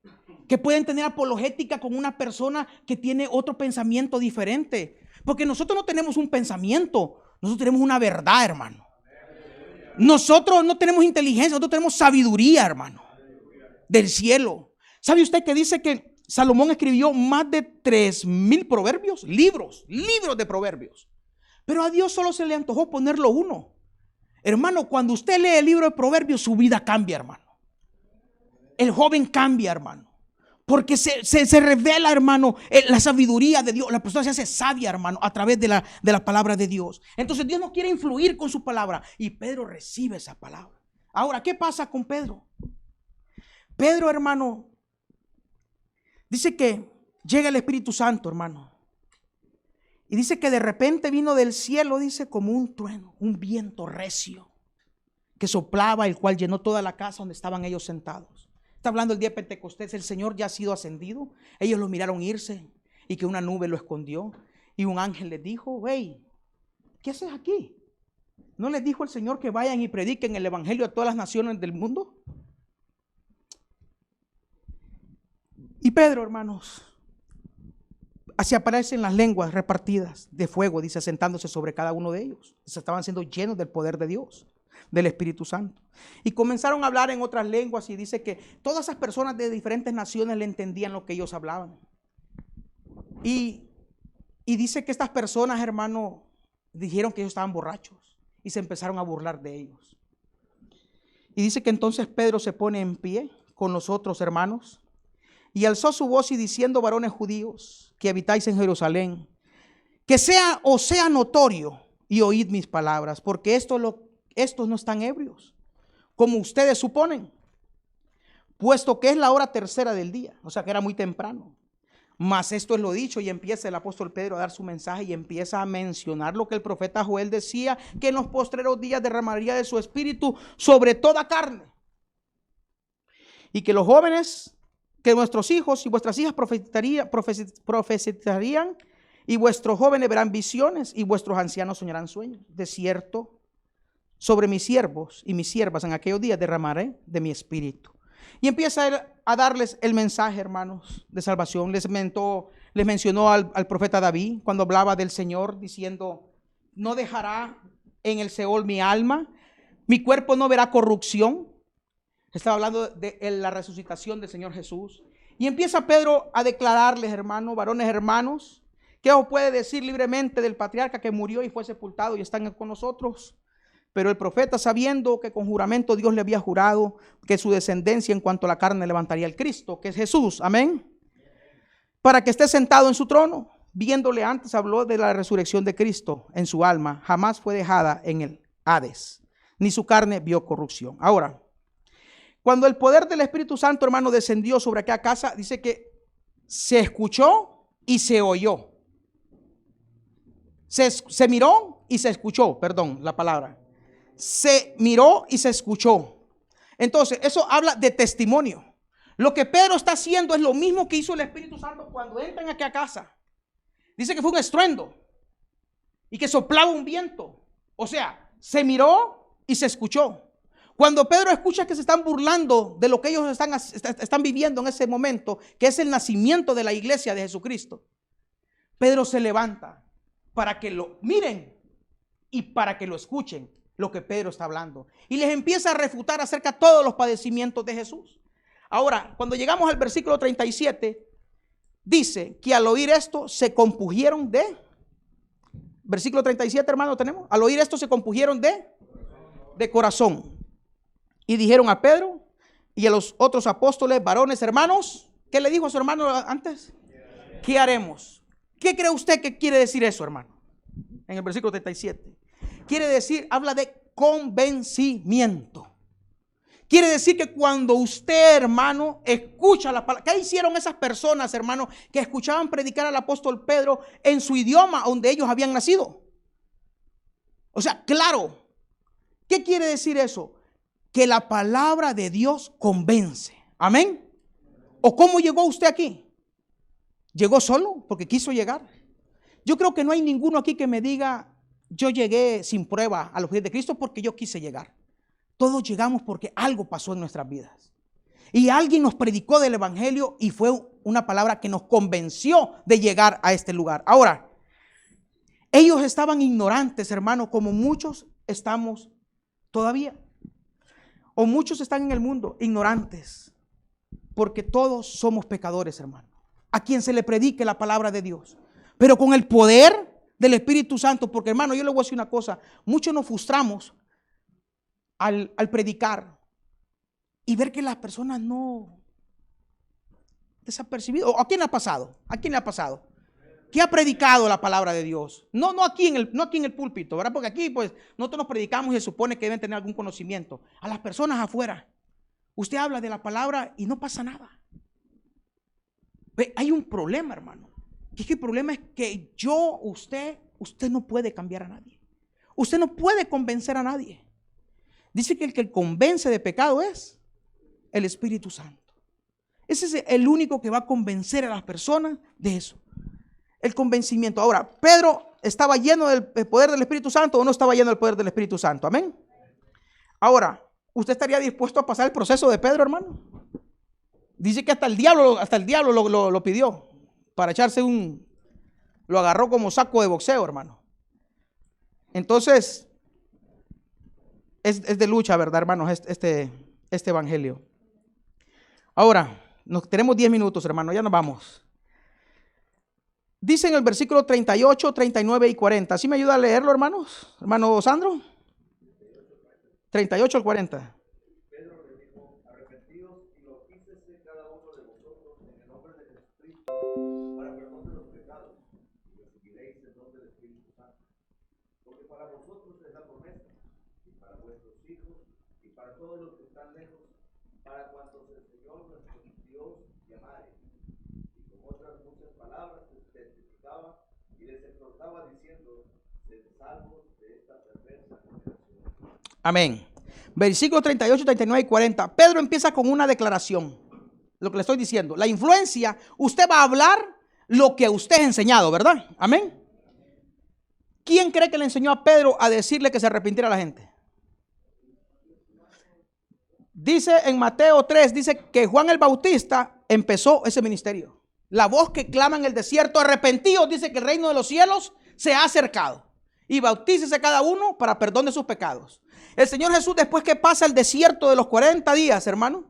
que pueden tener apologética con una persona que tiene otro pensamiento diferente. Porque nosotros no tenemos un pensamiento, nosotros tenemos una verdad, hermano. Nosotros no tenemos inteligencia, nosotros tenemos sabiduría, hermano, del cielo. ¿Sabe usted que dice que Salomón escribió más de 3,000 proverbios? Libros de proverbios. Pero a Dios solo se le antojó ponerlo uno. Hermano, cuando usted lee el libro de proverbios, su vida cambia, hermano. El joven cambia, hermano. Porque se revela, hermano, la sabiduría de Dios. La persona se hace sabia, hermano, a través de la palabra de Dios. Entonces Dios no quiere influir con su palabra. Y Pedro recibe esa palabra. Ahora, ¿qué pasa con Pedro? Pedro, hermano, dice que llega el Espíritu Santo, hermano. Y dice que de repente vino del cielo, dice, como un trueno, un viento recio que soplaba, el cual llenó toda la casa donde estaban ellos sentados. Está hablando el día de Pentecostés, el Señor ya ha sido ascendido. Ellos lo miraron irse y que una nube lo escondió. Y un ángel les dijo, hey, ¿qué haces aquí? ¿No les dijo el Señor que vayan y prediquen el evangelio a todas las naciones del mundo? Y Pedro, hermanos, así aparecen las lenguas repartidas de fuego, dice, sentándose sobre cada uno de ellos. Se estaban siendo llenos del poder de Dios, del Espíritu Santo. Y comenzaron a hablar en otras lenguas y dice que todas esas personas de diferentes naciones le entendían lo que ellos hablaban. Y dice que estas personas, hermano, dijeron que ellos estaban borrachos y se empezaron a burlar de ellos. Y dice que entonces Pedro se pone en pie con los otros hermanos y alzó su voz y diciendo, varones judíos que habitáis en Jerusalén, que os sea notorio y oíd mis palabras, porque estos no están ebrios, como ustedes suponen, puesto que es la hora tercera del día, o sea que era muy temprano. Mas esto es lo dicho, y empieza el apóstol Pedro a dar su mensaje y empieza a mencionar lo que el profeta Joel decía, que en los postreros días derramaría de su espíritu sobre toda carne, y que los jóvenes, que vuestros hijos y vuestras hijas profetizarían, y vuestros jóvenes verán visiones, y vuestros ancianos soñarán sueños. De cierto, sobre mis siervos y mis siervas en aquellos días derramaré de mi espíritu. Y empieza él a darles el mensaje, hermanos, de salvación. Les mencionó al profeta David cuando hablaba del Señor, diciendo, no dejará en el Seol mi alma, mi cuerpo no verá corrupción. Estaba hablando de la resucitación del Señor Jesús. Y empieza Pedro a declararles, hermanos, varones hermanos, ¿qué os puede decir libremente del patriarca que murió y fue sepultado y están con nosotros? Pero el profeta, sabiendo que con juramento Dios le había jurado que su descendencia en cuanto a la carne levantaría el Cristo, que es Jesús, amén, para que esté sentado en su trono, viéndole antes habló de la resurrección de Cristo en su alma, jamás fue dejada en el Hades, ni su carne vio corrupción. Ahora, cuando el poder del Espíritu Santo, hermano, descendió sobre aquella casa, dice que se escuchó y se oyó. Se miró y se escuchó, perdón, la palabra. Se miró y se escuchó. Entonces, eso habla de testimonio. Lo que Pedro está haciendo es lo mismo que hizo el Espíritu Santo cuando entra en aquella casa. Dice que fue un estruendo y que soplaba un viento. O sea, se miró y se escuchó. Cuando Pedro escucha que se están burlando de lo que ellos están viviendo en ese momento, que es el nacimiento de la iglesia de Jesucristo, Pedro se levanta para que lo miren y para que lo escuchen lo que Pedro está hablando. Y les empieza a refutar acerca de todos los padecimientos de Jesús. Ahora, cuando llegamos al versículo 37, dice que al oír esto se compungieron de... Versículo 37, hermano, tenemos. Al oír esto se compungieron de corazón. Y dijeron a Pedro y a los otros apóstoles, varones, hermanos, ¿qué le dijo a su hermano antes? ¿Qué haremos? ¿Qué cree usted que quiere decir eso, hermano? En el versículo 37. Quiere decir, habla de convencimiento. Quiere decir que cuando usted, hermano, escucha la palabra, ¿qué hicieron esas personas, hermano, que escuchaban predicar al apóstol Pedro en su idioma donde ellos habían nacido? O sea, claro. ¿Qué quiere decir eso? Que la palabra de Dios convence. Amén. ¿O cómo llegó usted aquí? Llegó solo porque quiso llegar. Yo creo que no hay ninguno aquí que me diga, yo llegué sin prueba a los pies de Cristo porque yo quise llegar. Todos llegamos porque algo pasó en nuestras vidas. Y alguien nos predicó del evangelio y fue una palabra que nos convenció de llegar a este lugar. Ahora, ellos estaban ignorantes, hermano, como muchos estamos todavía. O muchos están en el mundo ignorantes. Porque todos somos pecadores, hermano. A quien se le predique la palabra de Dios. Pero con el poder del Espíritu Santo. Porque, hermano, yo le voy a decir una cosa. Muchos nos frustramos al predicar y ver que las personas no desapercibido. ¿A quién le ha pasado? ¿A quién le ha pasado? ¿Qué ha predicado la palabra de Dios? No aquí en el púlpito, ¿verdad? Porque aquí pues nosotros nos predicamos y se supone que deben tener algún conocimiento. A las personas afuera, usted habla de la palabra y no pasa nada. Hay un problema, hermano. Y es que el problema es que usted no puede cambiar a nadie. Usted no puede convencer a nadie. Dice que el que convence de pecado es el Espíritu Santo. Ese es el único que va a convencer a las personas de eso. El convencimiento. Ahora, ¿Pedro estaba lleno del poder del Espíritu Santo o no estaba lleno del poder del Espíritu Santo? Amén. Ahora, ¿usted estaría dispuesto a pasar el proceso de Pedro, hermano? Dice que hasta el diablo lo pidió para echarse lo agarró como saco de boxeo, hermano. Entonces, es de lucha, ¿verdad, hermanos? Este evangelio. Ahora, tenemos 10 minutos, hermano, ya nos vamos. Dice en el versículo 38, 39 y 40. ¿Sí me ayuda a leerlo, hermanos? Hermano Sandro. 38 al 40. Pedro le dijo, arrepentidos y bautícese cada uno de vosotros en el nombre de Jesucristo para perdón de los pecados y recibiréis el don del Espíritu Santo. Porque para vosotros es la promesa y para vuestros hijos y para todos los que están lejos, para cuantos el Señor nuestro Dios llamare. Y con otras muchas palabras testificaba y les exhortaba diciendo, sed salvos de esta perversa generación. Amén. Versículos 38, 39 y 40. Pedro empieza con una declaración. Lo que le estoy diciendo. La influencia, usted va a hablar lo que usted ha enseñado, ¿verdad? Amén. ¿Quién cree que le enseñó a Pedro a decirle que se arrepintiera a la gente? Dice en Mateo 3, dice que Juan el Bautista empezó ese ministerio. La voz que clama en el desierto, arrepentidos, dice que el reino de los cielos se ha acercado. Y bautícese cada uno para perdón de sus pecados. El Señor Jesús, después que pasa el desierto de los 40 días, hermano,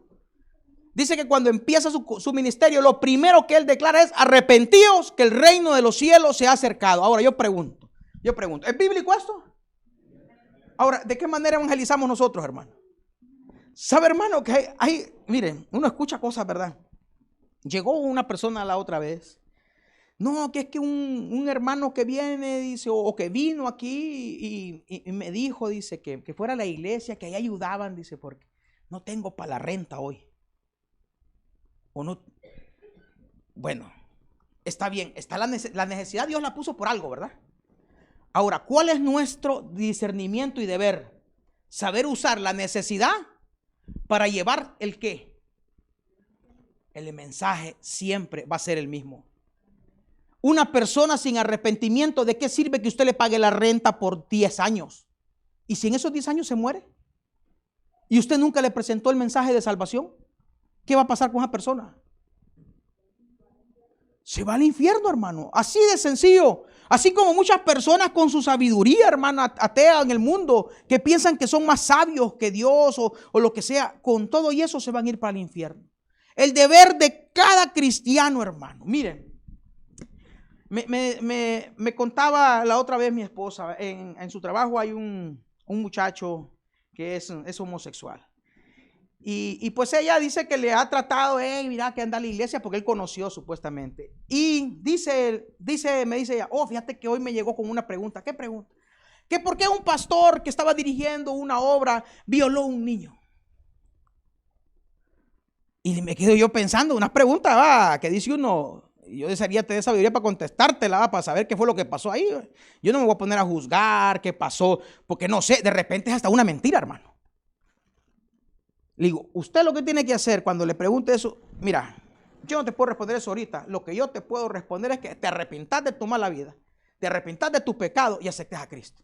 dice que cuando empieza su ministerio, lo primero que Él declara es, arrepentidos que el reino de los cielos se ha acercado. Ahora yo pregunto, ¿es bíblico esto? Ahora, ¿de qué manera evangelizamos nosotros, hermano? ¿Sabe, hermano, que miren, uno escucha cosas, ¿verdad? Llegó una persona la otra vez. No, que es que un hermano que viene, dice, o que vino aquí y me dijo, dice, que fuera a la iglesia, que ahí ayudaban, dice, porque no tengo para la renta hoy. O no. Bueno, está bien, está la necesidad, Dios la puso por algo, ¿verdad? Ahora, ¿cuál es nuestro discernimiento y deber? Saber usar la necesidad para llevar el qué. El mensaje siempre va a ser el mismo. Una persona sin arrepentimiento, ¿de qué sirve que usted le pague la renta por 10 años? ¿Y si en esos 10 años se muere? ¿Y usted nunca le presentó el mensaje de salvación? ¿Qué va a pasar con esa persona? Se va al infierno, hermano. Así de sencillo. Así como muchas personas con su sabiduría, hermano, atea en el mundo, que piensan que son más sabios que Dios o lo que sea, con todo y eso se van a ir para el infierno. El deber de cada cristiano, hermano. Miren. Me contaba la otra vez mi esposa, en su trabajo hay un muchacho que es homosexual. Y pues ella dice que le ha tratado, mira que anda a la iglesia porque él conoció supuestamente. Y me dice ella, fíjate que hoy me llegó con una pregunta. ¿Qué pregunta? Que por qué un pastor que estaba dirigiendo una obra violó a un niño. Y me quedo yo pensando, una pregunta que dice uno. Yo desearía tener sabiduría para contestártela, para saber qué fue lo que pasó ahí. Yo no me voy a poner a juzgar qué pasó, porque no sé, de repente es hasta una mentira, hermano. Le digo, usted lo que tiene que hacer cuando le pregunte eso, mira, Yo no te puedo responder eso ahorita. Lo que yo te puedo responder es que te arrepintas de tu mala vida, te arrepintas de tu pecado y aceptes a Cristo.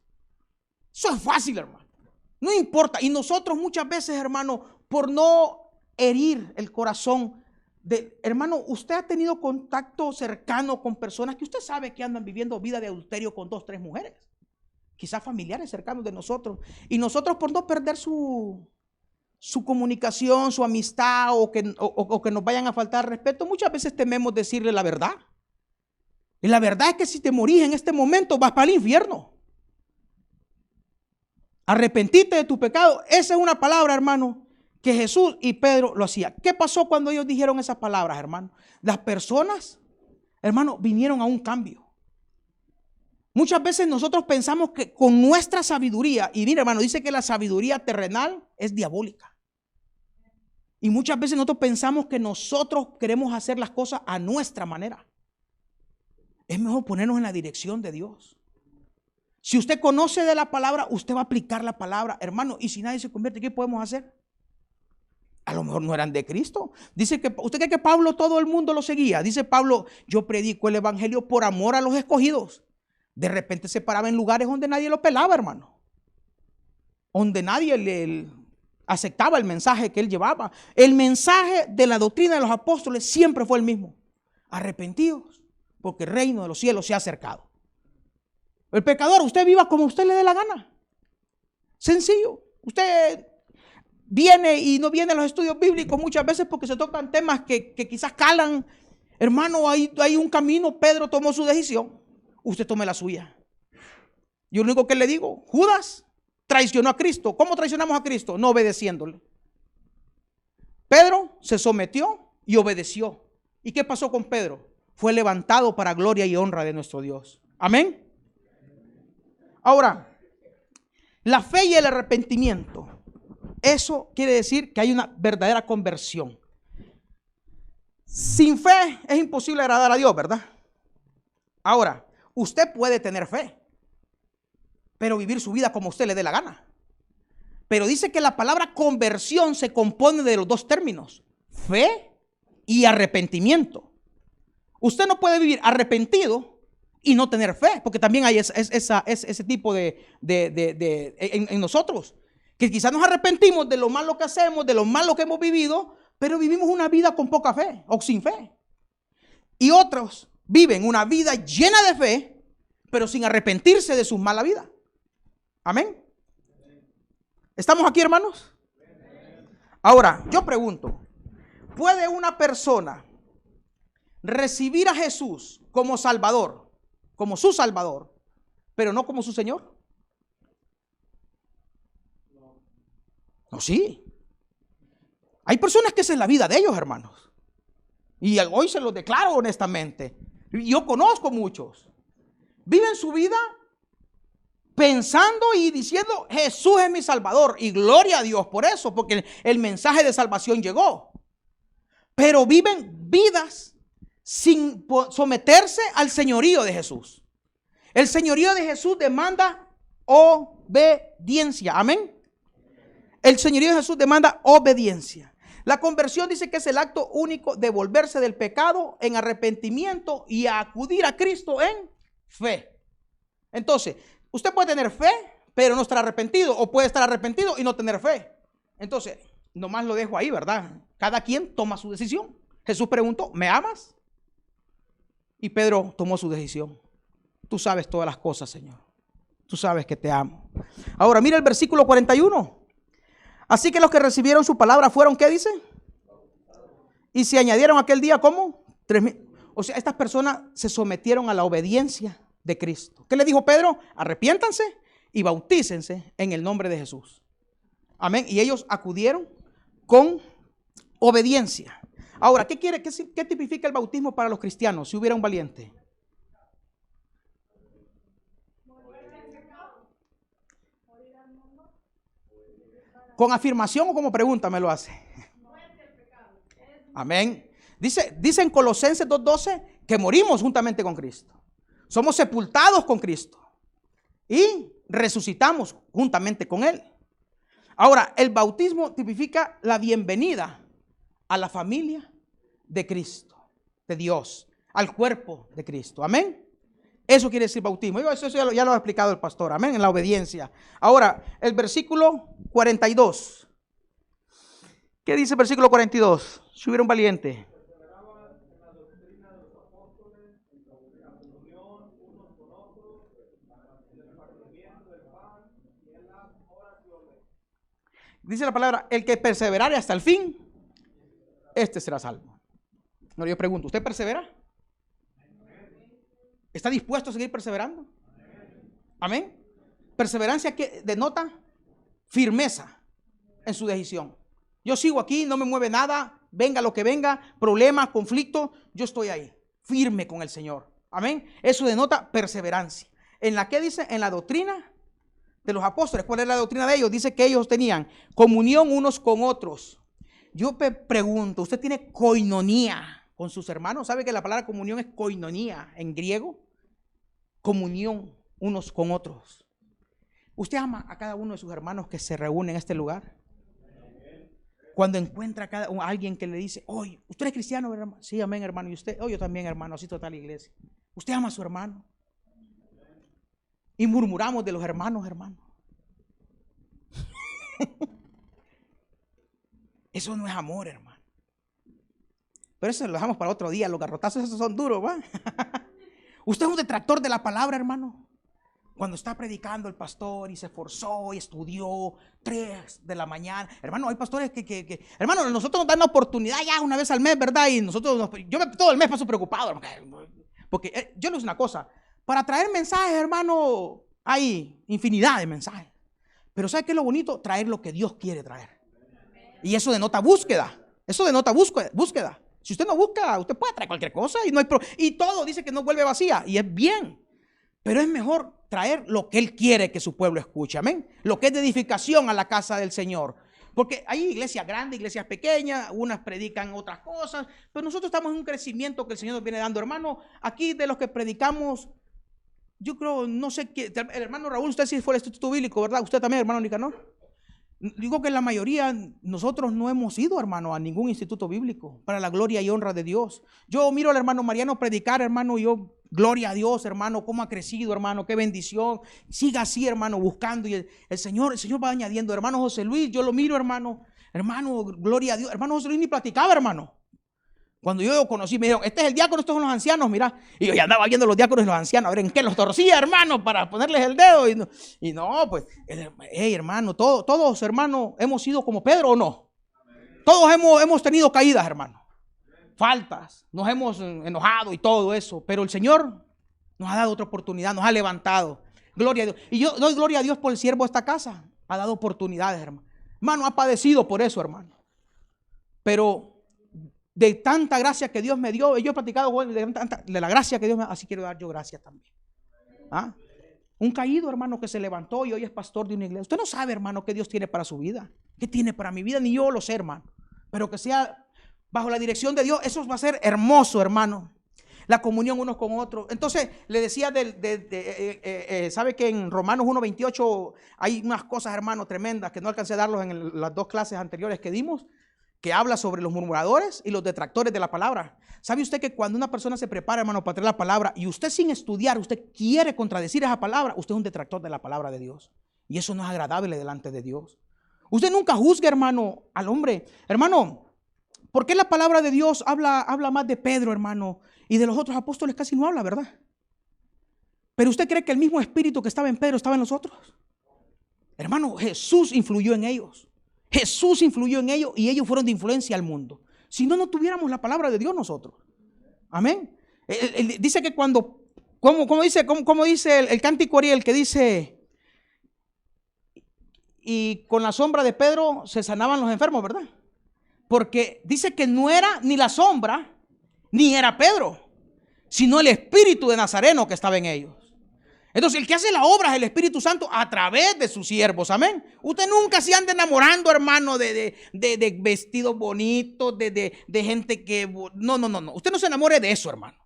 Eso es fácil, hermano. No importa. Y nosotros muchas veces, hermano, por no herir el corazón de, hermano, usted ha tenido contacto cercano con personas que usted sabe que andan viviendo vida de adulterio con 2, 3 mujeres. Quizás familiares cercanos de nosotros. Y nosotros por no perder su comunicación, su amistad o que nos vayan a faltar respeto, muchas veces tememos decirle la verdad. Y la verdad es que si te morís en este momento vas para el infierno. Arrepentite de tu pecado. Esa es una palabra, hermano, que Jesús y Pedro lo hacían. ¿Qué pasó cuando ellos dijeron esas palabras, hermano? Las personas, hermano, vinieron a un cambio. Muchas veces nosotros pensamos que con nuestra sabiduría, y mira, hermano, dice que la sabiduría terrenal es diabólica. Y muchas veces nosotros pensamos que nosotros queremos hacer las cosas a nuestra manera. Es mejor ponernos en la dirección de Dios. Si usted conoce de la palabra, usted va a aplicar la palabra, hermano. Y si nadie se convierte, ¿qué podemos hacer? A lo mejor no eran de Cristo. Dice que, ¿usted cree que Pablo todo el mundo lo seguía? Dice Pablo, yo predico el evangelio por amor a los escogidos. De repente se paraba en lugares donde nadie lo pelaba, hermano. Donde nadie le aceptaba el mensaje que él llevaba. El mensaje de la doctrina de los apóstoles siempre fue el mismo. Arrepentidos, porque el reino de los cielos se ha acercado. El pecador, usted viva como usted le dé la gana. Sencillo. Usted viene y no viene a los estudios bíblicos muchas veces porque se tocan temas que quizás calan. Hermano, hay un camino. Pedro tomó su decisión. Usted tome la suya. Yo lo único que le digo, Judas traicionó a Cristo. ¿Cómo traicionamos a Cristo? No obedeciéndole. Pedro se sometió y obedeció. ¿Y qué pasó con Pedro? Fue levantado para gloria y honra de nuestro Dios. Amén. Ahora, la fe y el arrepentimiento, eso quiere decir que hay una verdadera conversión. Sin fe es imposible agradar a Dios, ¿verdad? Ahora, usted puede tener fe, pero vivir su vida como usted le dé la gana. Pero dice que la palabra conversión se compone de los 2 términos, fe y arrepentimiento. Usted no puede vivir arrepentido y no tener fe, porque también hay ese tipo en nosotros, que quizás nos arrepentimos de lo malo que hacemos, de lo malo que hemos vivido, pero vivimos una vida con poca fe o sin fe. Y otros viven una vida llena de fe, pero sin arrepentirse de su mala vida. Amén. ¿Estamos aquí, hermanos? Ahora, yo pregunto, ¿puede una persona recibir a Jesús como Salvador, como su Salvador, pero no como su Señor? No, sí. Hay personas que esa es la vida de ellos, hermanos. Y hoy se los declaro honestamente. Yo conozco muchos. Viven su vida pensando y diciendo, Jesús es mi Salvador. Y gloria a Dios por eso, porque el mensaje de salvación llegó. Pero viven vidas sin someterse al señorío de Jesús. El señorío de Jesús demanda obediencia. Amén. El señorío de Jesús demanda obediencia. La conversión dice que es el acto único de volverse del pecado en arrepentimiento y a acudir a Cristo en fe. Entonces, usted puede tener fe, pero no estar arrepentido, o puede estar arrepentido y no tener fe. Entonces, nomás lo dejo ahí, ¿verdad? Cada quien toma su decisión. Jesús preguntó, ¿me amas? Y Pedro tomó su decisión. Tú sabes todas las cosas, Señor. Tú sabes que te amo. Ahora, mira el versículo 41. Así que los que recibieron su palabra fueron, ¿qué dice? Y se añadieron aquel día, ¿cómo? 3,000. O sea, estas personas se sometieron a la obediencia de Cristo. ¿Qué le dijo Pedro? Arrepiéntanse y bautícense en el nombre de Jesús. Amén. Y ellos acudieron con obediencia. Ahora, ¿qué tipifica el bautismo para los cristianos si hubiera un valiente? ¿Con afirmación o como pregunta me lo hace? Amén. Dice en Colosenses 2:12 que morimos juntamente con Cristo. Somos sepultados con Cristo y resucitamos juntamente con Él. Ahora, el bautismo tipifica la bienvenida a la familia de Cristo, de Dios, al cuerpo de Cristo. Amén. Eso quiere decir bautismo. Eso ya lo ha explicado el pastor. Amén. En la obediencia. Ahora, el versículo 42. ¿Qué dice el versículo 42? Si hubiera un valiente. Dice la palabra, el que perseverare hasta el fin, este será salvo. Ahora yo pregunto, ¿usted persevera? ¿Está dispuesto a seguir perseverando? Amén. Perseverancia que denota firmeza en su decisión. Yo sigo aquí, no me mueve nada, venga lo que venga, problemas, conflicto, yo estoy ahí, firme con el Señor. Amén. Eso denota perseverancia. ¿En la qué dice? En la doctrina de los apóstoles. ¿Cuál es la doctrina de ellos? Dice que ellos tenían comunión unos con otros. Yo pregunto, ¿usted tiene koinonía con sus hermanos? ¿Sabe que la palabra comunión es koinonía en griego? Comunión unos con otros. ¿Usted ama a cada uno de sus hermanos que se reúnen en este lugar? Cuando encuentra a alguien que le dice, oye, ¿usted es cristiano, hermano? Sí, amén, hermano. ¿Y usted? Oh, yo también, hermano. Así total la iglesia. ¿Usted ama a su hermano? Y murmuramos de los hermanos, hermano. Eso no es amor, hermano. Pero eso lo dejamos para otro día. Los garrotazos esos son duros, ¿va? Usted es un detractor de la palabra, hermano. Cuando está predicando el pastor y se esforzó y estudió 3 de la mañana. Hermano, hay pastores hermano, nosotros nos dan la oportunidad ya una vez al mes, ¿verdad? Y nosotros, yo todo el mes paso preocupado, hermano. Porque yo les digo una cosa. Para traer mensajes, hermano, hay infinidad de mensajes. Pero ¿sabe qué es lo bonito? Traer lo que Dios quiere traer. Y eso denota búsqueda. Eso denota búsqueda. Si usted no busca, usted puede traer cualquier cosa y no hay y todo dice que no vuelve vacía. Y es bien. Pero es mejor traer lo que Él quiere que su pueblo escuche. Amén. Lo que es de edificación a la casa del Señor. Porque hay iglesias grandes, iglesias pequeñas, unas predican otras cosas. Pero nosotros estamos en un crecimiento que el Señor nos viene dando. Hermano, aquí de los que predicamos, yo creo, no sé qué, el hermano Raúl, usted sí fue al Instituto Bíblico, ¿verdad? Usted también, hermano Nicanor. Digo que la mayoría, nosotros no hemos ido, hermano, a ningún instituto bíblico para la gloria y honra de Dios. Yo miro al hermano Mariano predicar, hermano, y yo, gloria a Dios, hermano, cómo ha crecido, hermano, qué bendición. Siga así, hermano, buscando, y el Señor va añadiendo. Hermano José Luis, yo lo miro, hermano, gloria a Dios. Hermano José Luis ni platicaba, hermano. Cuando yo lo conocí, me dijeron, este es el diácono, estos son los ancianos, mira. Y yo ya andaba viendo los diáconos y los ancianos, a ver en qué los torcía, hermano, para ponerles el dedo. Y no, pues, hey, hermano, todos, hermano, hemos sido como Pedro, ¿o no? Todos hemos tenido caídas, hermano. Faltas, nos hemos enojado y todo eso. Pero el Señor nos ha dado otra oportunidad, nos ha levantado. Gloria a Dios. Y yo doy gloria a Dios por el siervo de esta casa. Ha dado oportunidades, hermano. Hermano, ha padecido por eso, hermano. Pero de tanta gracia que Dios me dio, yo he platicado de la gracia que Dios me dio, así quiero dar yo gracias también. ¿Ah? Un caído, hermano, que se levantó y hoy es pastor de una iglesia. Usted no sabe, hermano, qué Dios tiene para su vida. ¿Qué tiene para mi vida? Ni yo lo sé, hermano. Pero que sea bajo la dirección de Dios, eso va a ser hermoso, hermano. La comunión unos con otros. Entonces, le decía, sabe que en Romanos 1:28 hay unas cosas, hermano, tremendas que no alcancé a darlos en las 2 clases anteriores que dimos, que habla sobre los murmuradores y los detractores de la palabra. ¿Sabe usted que cuando una persona se prepara, hermano, para traer la palabra y usted sin estudiar, usted quiere contradecir esa palabra, usted es un detractor de la palabra de Dios? Y eso no es agradable delante de Dios. Usted nunca juzgue, hermano, al hombre. Hermano, ¿por qué la palabra de Dios habla más de Pedro, hermano? Y de los otros apóstoles casi no habla, ¿verdad? Pero usted cree que el mismo espíritu que estaba en Pedro estaba en los otros. Hermano, Jesús influyó en ellos. Jesús influyó en ellos y ellos fueron de influencia al mundo. Si no, no tuviéramos la palabra de Dios nosotros. Amén. Dice que cuando, como dice el cántico Ariel, que dice, y con la sombra de Pedro se sanaban los enfermos, ¿verdad? Porque dice que no era ni la sombra, ni era Pedro, sino el Espíritu de Nazareno que estaba en ellos. Entonces el que hace la obra es el Espíritu Santo a través de sus siervos, amén. Usted nunca se anda enamorando, hermano, de vestidos bonitos, de gente que... No. Usted no se enamore de eso, hermano.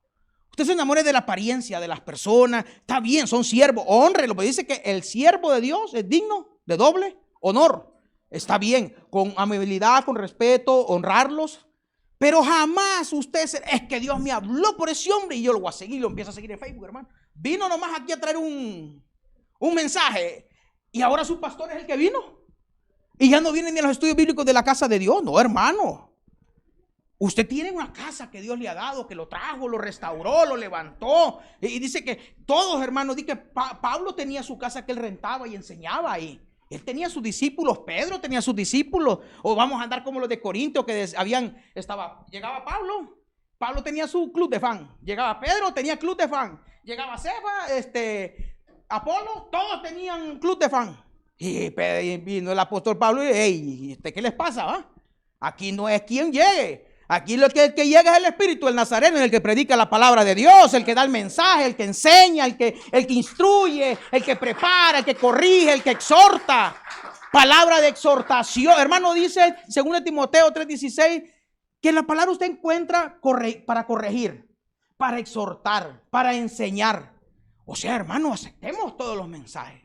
Usted se enamore de la apariencia de las personas. Está bien, son siervos, honrelo. Pero dice que el siervo de Dios es digno de doble honor. Está bien, con amabilidad, con respeto, honrarlos. Pero jamás usted es que Dios me habló por ese hombre y yo lo voy a seguir, lo empiezo a seguir en Facebook, hermano. Vino nomás aquí a traer un mensaje y ahora su pastor es el que vino. Y ya no viene ni a los estudios bíblicos de la casa de Dios. No, hermano. Usted tiene una casa que Dios le ha dado, que lo trajo, lo restauró, lo levantó. Y dice que todos, hermanos, dice que Pablo tenía su casa que él rentaba y enseñaba ahí. Él tenía sus discípulos, Pedro tenía sus discípulos. O vamos a andar como los de Corinto que llegaba Pablo tenía su club de fan. Llegaba Pedro, tenía club de fan. Llegaba Cefa, Apolo, todos tenían club de fan. Y vino el apóstol Pablo y hey, ¿qué les pasa? Va? Aquí no es quien llegue. Aquí el que llega es el Espíritu, el Nazareno, el que predica la palabra de Dios, el que da el mensaje, el que enseña, el que instruye, el que prepara, el que corrige, el que exhorta. Palabra de exhortación. Hermano, dice, según Timoteo 3:16, que en la palabra usted encuentra para corregir, para exhortar, para enseñar. O sea, hermano, aceptemos todos los mensajes.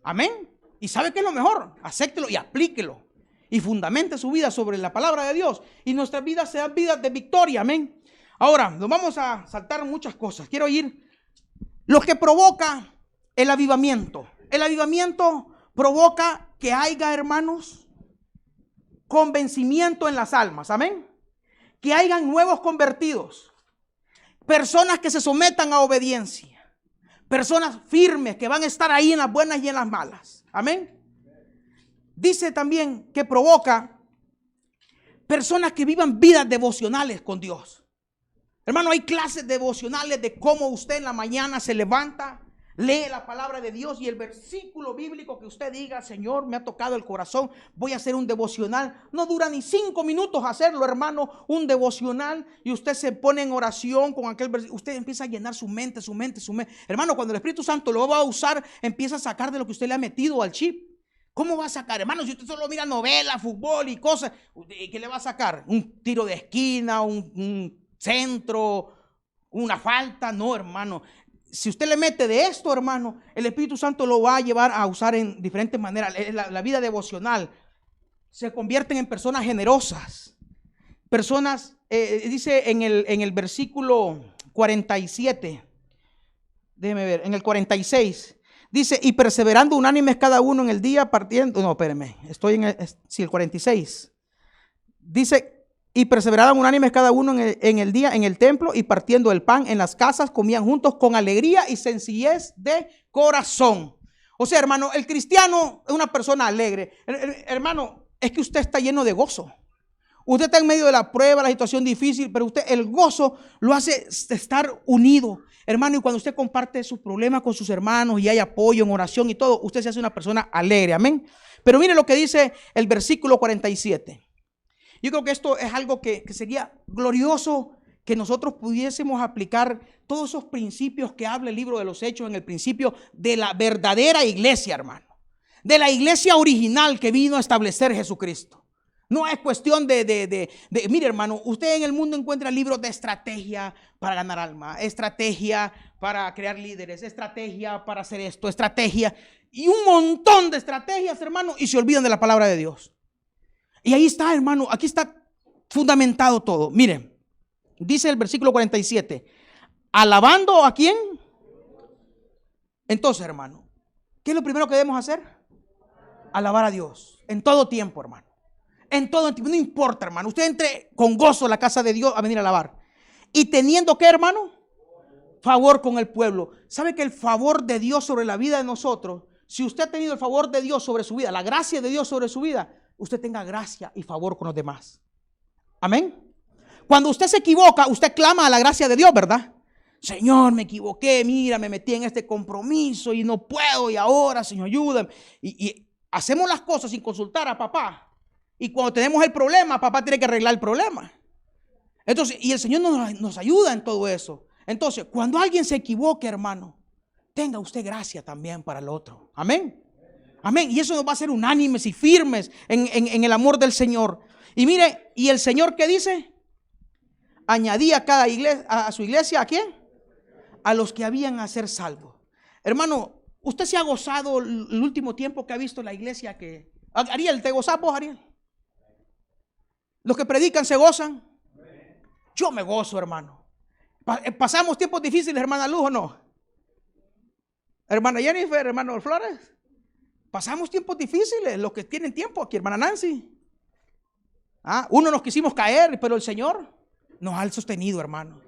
Amén. ¿Y sabe qué es lo mejor? Acéptelo y aplíquelo. Y fundamente su vida sobre la palabra de Dios. Y nuestras vidas sean vidas de victoria. Amén. Ahora, nos vamos a saltar muchas cosas. Quiero ir lo que provoca el avivamiento. El avivamiento provoca que haya, hermanos, convencimiento en las almas. Amén. Que hayan nuevos convertidos. Personas que se sometan a obediencia. Personas firmes que van a estar ahí en las buenas y en las malas. Amén. Dice también que provoca personas que vivan vidas devocionales con Dios. Hermano, hay clases devocionales de cómo usted en la mañana se levanta, lee la palabra de Dios y el versículo bíblico que usted diga, Señor, me ha tocado el corazón, voy a hacer un devocional. No dura ni 5 minutos hacerlo, hermano, un devocional, y usted se pone en oración con aquel versículo. Usted empieza a llenar su mente. Hermano, cuando el Espíritu Santo lo va a usar, empieza a sacar de lo que usted le ha metido al chip. ¿Cómo va a sacar, hermano? Si usted solo mira novela, fútbol y cosas, ¿qué le va a sacar? ¿Un tiro de esquina, un centro, una falta? No, hermano. Si usted le mete de esto, hermano, el Espíritu Santo lo va a llevar a usar en diferentes maneras. La vida devocional se convierten en personas generosas. Personas, dice en el versículo 47, déjeme ver, en el 46. Dice, y perseverando unánimes cada uno en el día, partiendo. No, espérenme, estoy en el 46. Dice, y perseveraban unánimes cada uno en el día en el templo y partiendo el pan en las casas, comían juntos con alegría y sencillez de corazón. O sea, hermano, el cristiano es una persona alegre. Hermano, es que usted está lleno de gozo. Usted está en medio de la prueba, la situación difícil, pero usted el gozo lo hace estar unido. Hermano, y cuando usted comparte sus problemas con sus hermanos y hay apoyo en oración y todo, usted se hace una persona alegre, amén. Pero mire lo que dice el versículo 47. Yo creo que esto es algo que sería glorioso que nosotros pudiésemos aplicar todos esos principios que habla el libro de los Hechos en el principio de la verdadera iglesia, hermano. De la iglesia original que vino a establecer Jesucristo. No es cuestión mire, hermano, usted en el mundo encuentra libros de estrategia para ganar alma, estrategia para crear líderes, estrategia para hacer esto, estrategia y un montón de estrategias, hermano, y se olvidan de la palabra de Dios. Y ahí está, hermano, aquí está fundamentado todo. Mire, dice el versículo 47, ¿alabando a quién? Entonces, hermano, ¿qué es lo primero que debemos hacer? Alabar a Dios en todo tiempo, hermano. En todo tiempo, no importa, hermano. Usted entre con gozo a la casa de Dios a venir a alabar. Y teniendo, ¿qué, hermano? Favor con el pueblo. ¿Sabe que el favor de Dios sobre la vida de nosotros, si usted ha tenido el favor de Dios sobre su vida, la gracia de Dios sobre su vida, usted tenga gracia y favor con los demás? Amén. Cuando usted se equivoca, usted clama a la gracia de Dios, ¿verdad? Señor, me equivoqué, mira, me metí en este compromiso y no puedo, y ahora, Señor, ayúdame. Y hacemos las cosas sin consultar a papá. Y cuando tenemos el problema, papá tiene que arreglar el problema. Entonces, y el Señor nos ayuda en todo eso. Entonces, cuando alguien se equivoque, hermano, tenga usted gracia también para el otro. Amén. Amén. Y eso nos va a hacer unánimes y firmes en el amor del Señor. Y mire, ¿y el Señor qué dice? Añadía a su iglesia, ¿a quién? A los que habían a ser salvos. Hermano, usted se ha gozado el último tiempo que ha visto la iglesia que... Ariel, ¿te gozas vos, Ariel? Los que predican se gozan. Yo me gozo, hermano. ¿Pasamos tiempos difíciles, hermana Luz, o no? Hermana Jennifer, hermano Flores. Pasamos tiempos difíciles, los que tienen tiempo aquí, hermana Nancy. Uno nos quisimos caer, pero el Señor nos ha sostenido, hermano.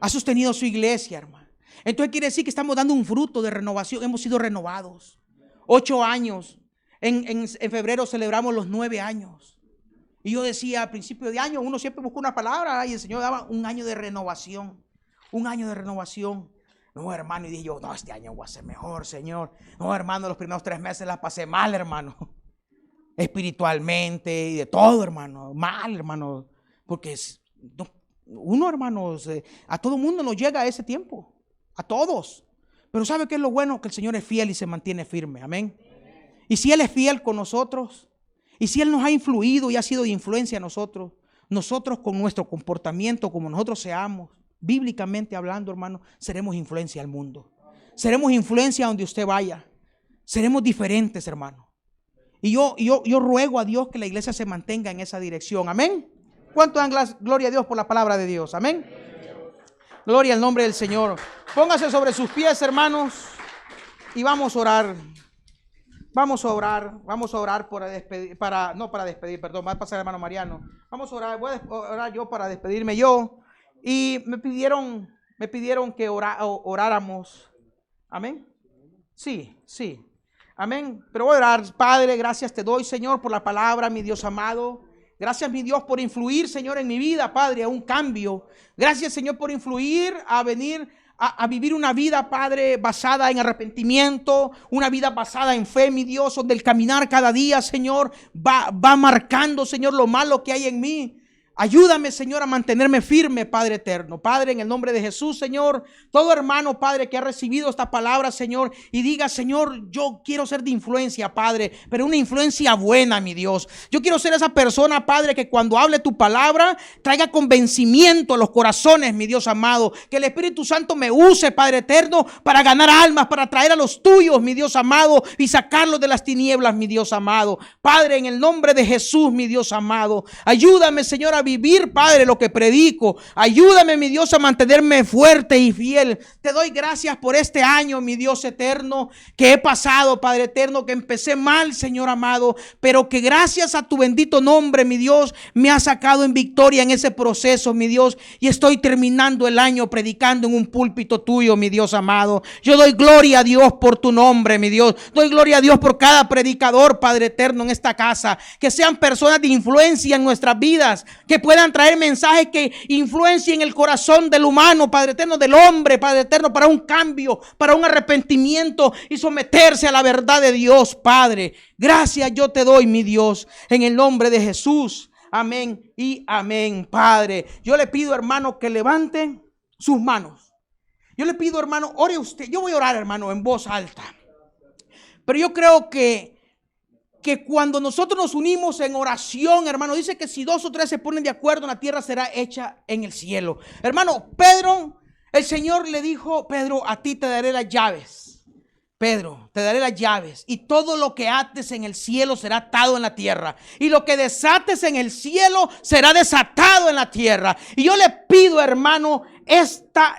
Ha sostenido su iglesia, hermano. Entonces quiere decir que estamos dando un fruto de renovación. Hemos sido renovados. 8 años. En febrero celebramos los 9 años. Y yo decía, a principio de año, uno siempre busca una palabra y el Señor daba un año de renovación. Un año de renovación. No, hermano, y dije yo, no, este año va a ser mejor, Señor. No, hermano, los primeros 3 meses las pasé mal, hermano. Espiritualmente y de todo, hermano. Mal, hermano. Porque uno, hermanos, a todo mundo nos llega a ese tiempo. A todos. Pero ¿sabe qué es lo bueno? Que el Señor es fiel y se mantiene firme. Amén. Y si Él es fiel con nosotros, y si Él nos ha influido y ha sido de influencia a nosotros, nosotros con nuestro comportamiento, como nosotros seamos, bíblicamente hablando, hermano, seremos influencia al mundo. Seremos influencia donde usted vaya. Seremos diferentes, hermano. Y yo ruego a Dios que la iglesia se mantenga en esa dirección. Amén. ¿Cuánto dan gloria a Dios por la palabra de Dios? Amén. Gloria al nombre del Señor. Póngase sobre sus pies, hermanos, y vamos a orar. Vamos a orar para despedir, va a pasar el hermano Mariano. Vamos a orar, voy a orar yo para despedirme yo. Y me pidieron que oráramos. Amén. Sí. Amén. Pero voy a orar. Padre, gracias te doy, Señor, por la palabra, mi Dios amado. Gracias, mi Dios, por influir, Señor, en mi vida, Padre, a un cambio. Gracias, Señor, por influir a venir a vivir una vida, Padre, basada en arrepentimiento, una vida basada en fe, mi Dios, donde el caminar cada día, Señor, va marcando, Señor, lo malo que hay en mí. Ayúdame, Señor, a mantenerme firme, Padre eterno. Padre, en el nombre de Jesús, Señor, todo hermano, Padre, que ha recibido esta palabra, Señor, y diga, Señor, yo quiero ser de influencia, Padre, pero una influencia buena, mi Dios. Yo quiero ser esa persona, Padre, que cuando hable tu palabra traiga convencimiento a los corazones, mi Dios amado. Que el Espíritu Santo me use, Padre eterno, para ganar almas, para traer a los tuyos, mi Dios amado, y sacarlos de las tinieblas, mi Dios amado. Padre, en el nombre de Jesús, mi Dios amado, ayúdame, Señor, a vivir, Padre, lo que predico. Ayúdame, mi Dios, a mantenerme fuerte y fiel. Te doy gracias por este año, mi Dios eterno, que he pasado, Padre eterno, que empecé mal, Señor amado, pero que gracias a tu bendito nombre, mi Dios, me ha sacado en victoria en ese proceso, mi Dios, y estoy terminando el año predicando en un púlpito tuyo, mi Dios amado. Yo doy gloria a Dios por tu nombre, mi Dios. Doy gloria a Dios por cada predicador, Padre eterno, en esta casa. Que sean personas de influencia en nuestras vidas, que puedan traer mensajes que influencien el corazón del humano, Padre eterno, del hombre, Padre eterno, para un cambio, para un arrepentimiento y someterse a la verdad de Dios, Padre. Gracias yo te doy, mi Dios, en el nombre de Jesús. Amén y amén, Padre. Yo le pido, hermano, que levanten sus manos. Yo le pido, hermano, ore usted. Yo voy a orar, hermano, en voz alta. Pero yo creo que cuando nosotros nos unimos en oración, hermano, dice que si 2 o 3 se ponen de acuerdo, la tierra será hecha en el cielo. Hermano, Pedro, el Señor le dijo, Pedro, a ti te daré las llaves. Pedro, te daré las llaves, y todo lo que ates en el cielo será atado en la tierra, y lo que desates en el cielo será desatado en la tierra. Y yo le pido, hermano, esta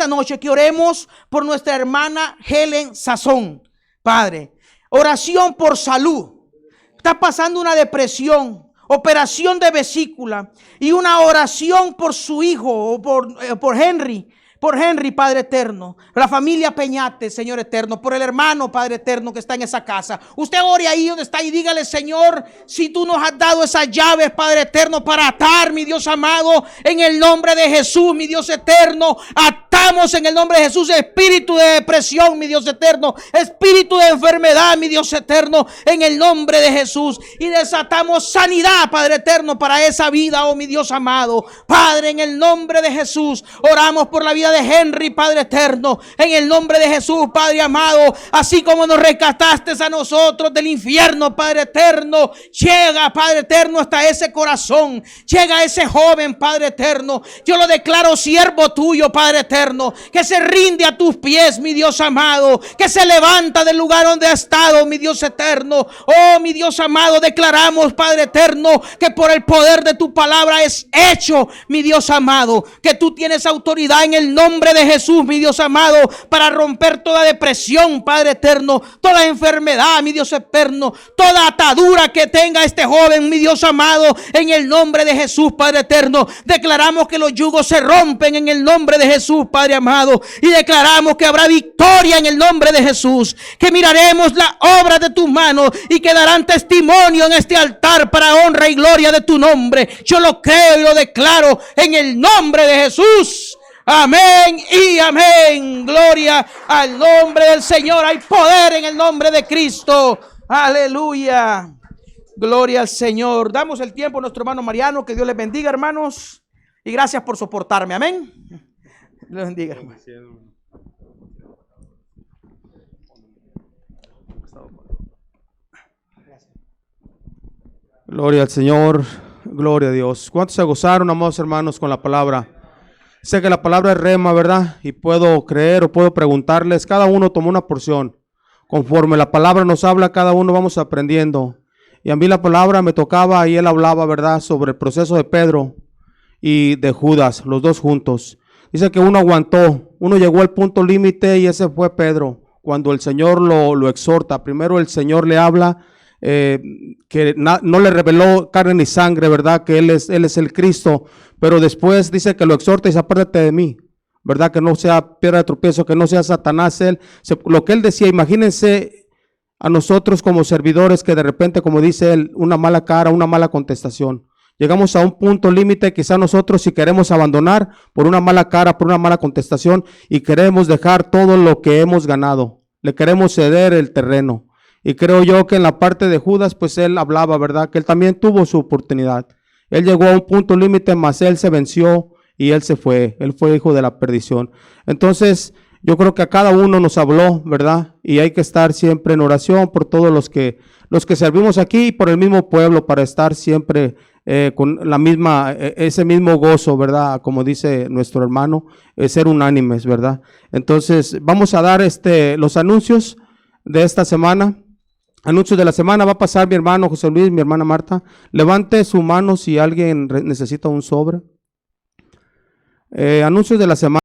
noche que oremos por nuestra hermana Helen Sazón, Padre. Oración por salud. Está pasando una depresión, operación de vesícula, y una oración por su hijo, por Henry. Por Henry, Padre eterno, la familia Peñate, Señor eterno, por el hermano, Padre eterno, que está en esa casa. Usted ore ahí donde está y dígale, Señor, si tú nos has dado esas llaves, Padre eterno, para atar, mi Dios amado, en el nombre de Jesús, mi Dios eterno, atamos en el nombre de Jesús espíritu de depresión, mi Dios eterno, espíritu de enfermedad, mi Dios eterno, en el nombre de Jesús, y desatamos sanidad, Padre eterno, para esa vida, oh mi Dios amado. Padre, en el nombre de Jesús, oramos por la vida de Henry, Padre eterno, en el nombre de Jesús, Padre amado, así como nos rescataste a nosotros del infierno, Padre eterno, llega, Padre eterno, hasta ese corazón, llega a ese joven, Padre eterno. Yo lo declaro siervo tuyo, Padre eterno, que se rinde a tus pies, mi Dios amado, que se levanta del lugar donde ha estado, mi Dios eterno. Oh, mi Dios amado, declaramos, Padre eterno, que por el poder de tu palabra es hecho, mi Dios amado, que tú tienes autoridad en el nombre de Jesús, mi Dios amado, para romper toda depresión, Padre eterno, toda enfermedad, mi Dios eterno, toda atadura que tenga este joven, mi Dios amado, en el nombre de Jesús, Padre eterno. Declaramos que los yugos se rompen en el nombre de Jesús, Padre amado, y declaramos que habrá victoria en el nombre de Jesús, que miraremos la obra de tus manos y que darán testimonio en este altar para honra y gloria de tu nombre. Yo lo creo y lo declaro en el nombre de Jesús. Amén y amén. Gloria al nombre del Señor. Hay poder en el nombre de Cristo. Aleluya. Gloria al Señor. Damos el tiempo a nuestro hermano Mariano. Que Dios les bendiga, hermanos. Y gracias por soportarme. Amén. Dios les bendiga, hermano. Gloria al Señor, gloria a Dios. ¿Cuántos se gozaron, amados hermanos, con la palabra? Sé que la palabra es rema, ¿verdad? Y puedo creer o puedo preguntarles, cada uno tomó una porción. Conforme la palabra nos habla, cada uno vamos aprendiendo. Y a mí la palabra me tocaba y él hablaba, ¿verdad? Sobre el proceso de Pedro y de Judas, los dos juntos. Dice que uno aguantó, uno llegó al punto límite y ese fue Pedro. Cuando el Señor lo exhorta, primero el Señor le habla, que no le reveló carne ni sangre, ¿verdad? Que él es el Cristo, pero después dice que lo exhorta y dice, apártate de mí, ¿verdad? Que no sea piedra de tropiezo, que no sea Satanás lo que él decía. Imagínense a nosotros como servidores que de repente, como dice él, una mala cara, una mala contestación. Llegamos a un punto límite, quizá nosotros si queremos abandonar por una mala cara, por una mala contestación y queremos dejar todo lo que hemos ganado, le queremos ceder el terreno. Y creo yo que en la parte de Judas, pues él hablaba, ¿verdad? Que él también tuvo su oportunidad. Él llegó a un punto límite, mas él se venció y él se fue. Él fue hijo de la perdición. Entonces, yo creo que a cada uno nos habló, ¿verdad? Y hay que estar siempre en oración por todos los que servimos aquí y por el mismo pueblo para estar siempre con la misma, ese mismo gozo, ¿verdad? Como dice nuestro hermano, ser unánimes, ¿verdad? Entonces, vamos a dar los anuncios de esta semana. Anuncios de la semana. Va a pasar mi hermano José Luis, mi hermana Marta. Levante su mano si alguien necesita un sobre. Anuncios de la semana.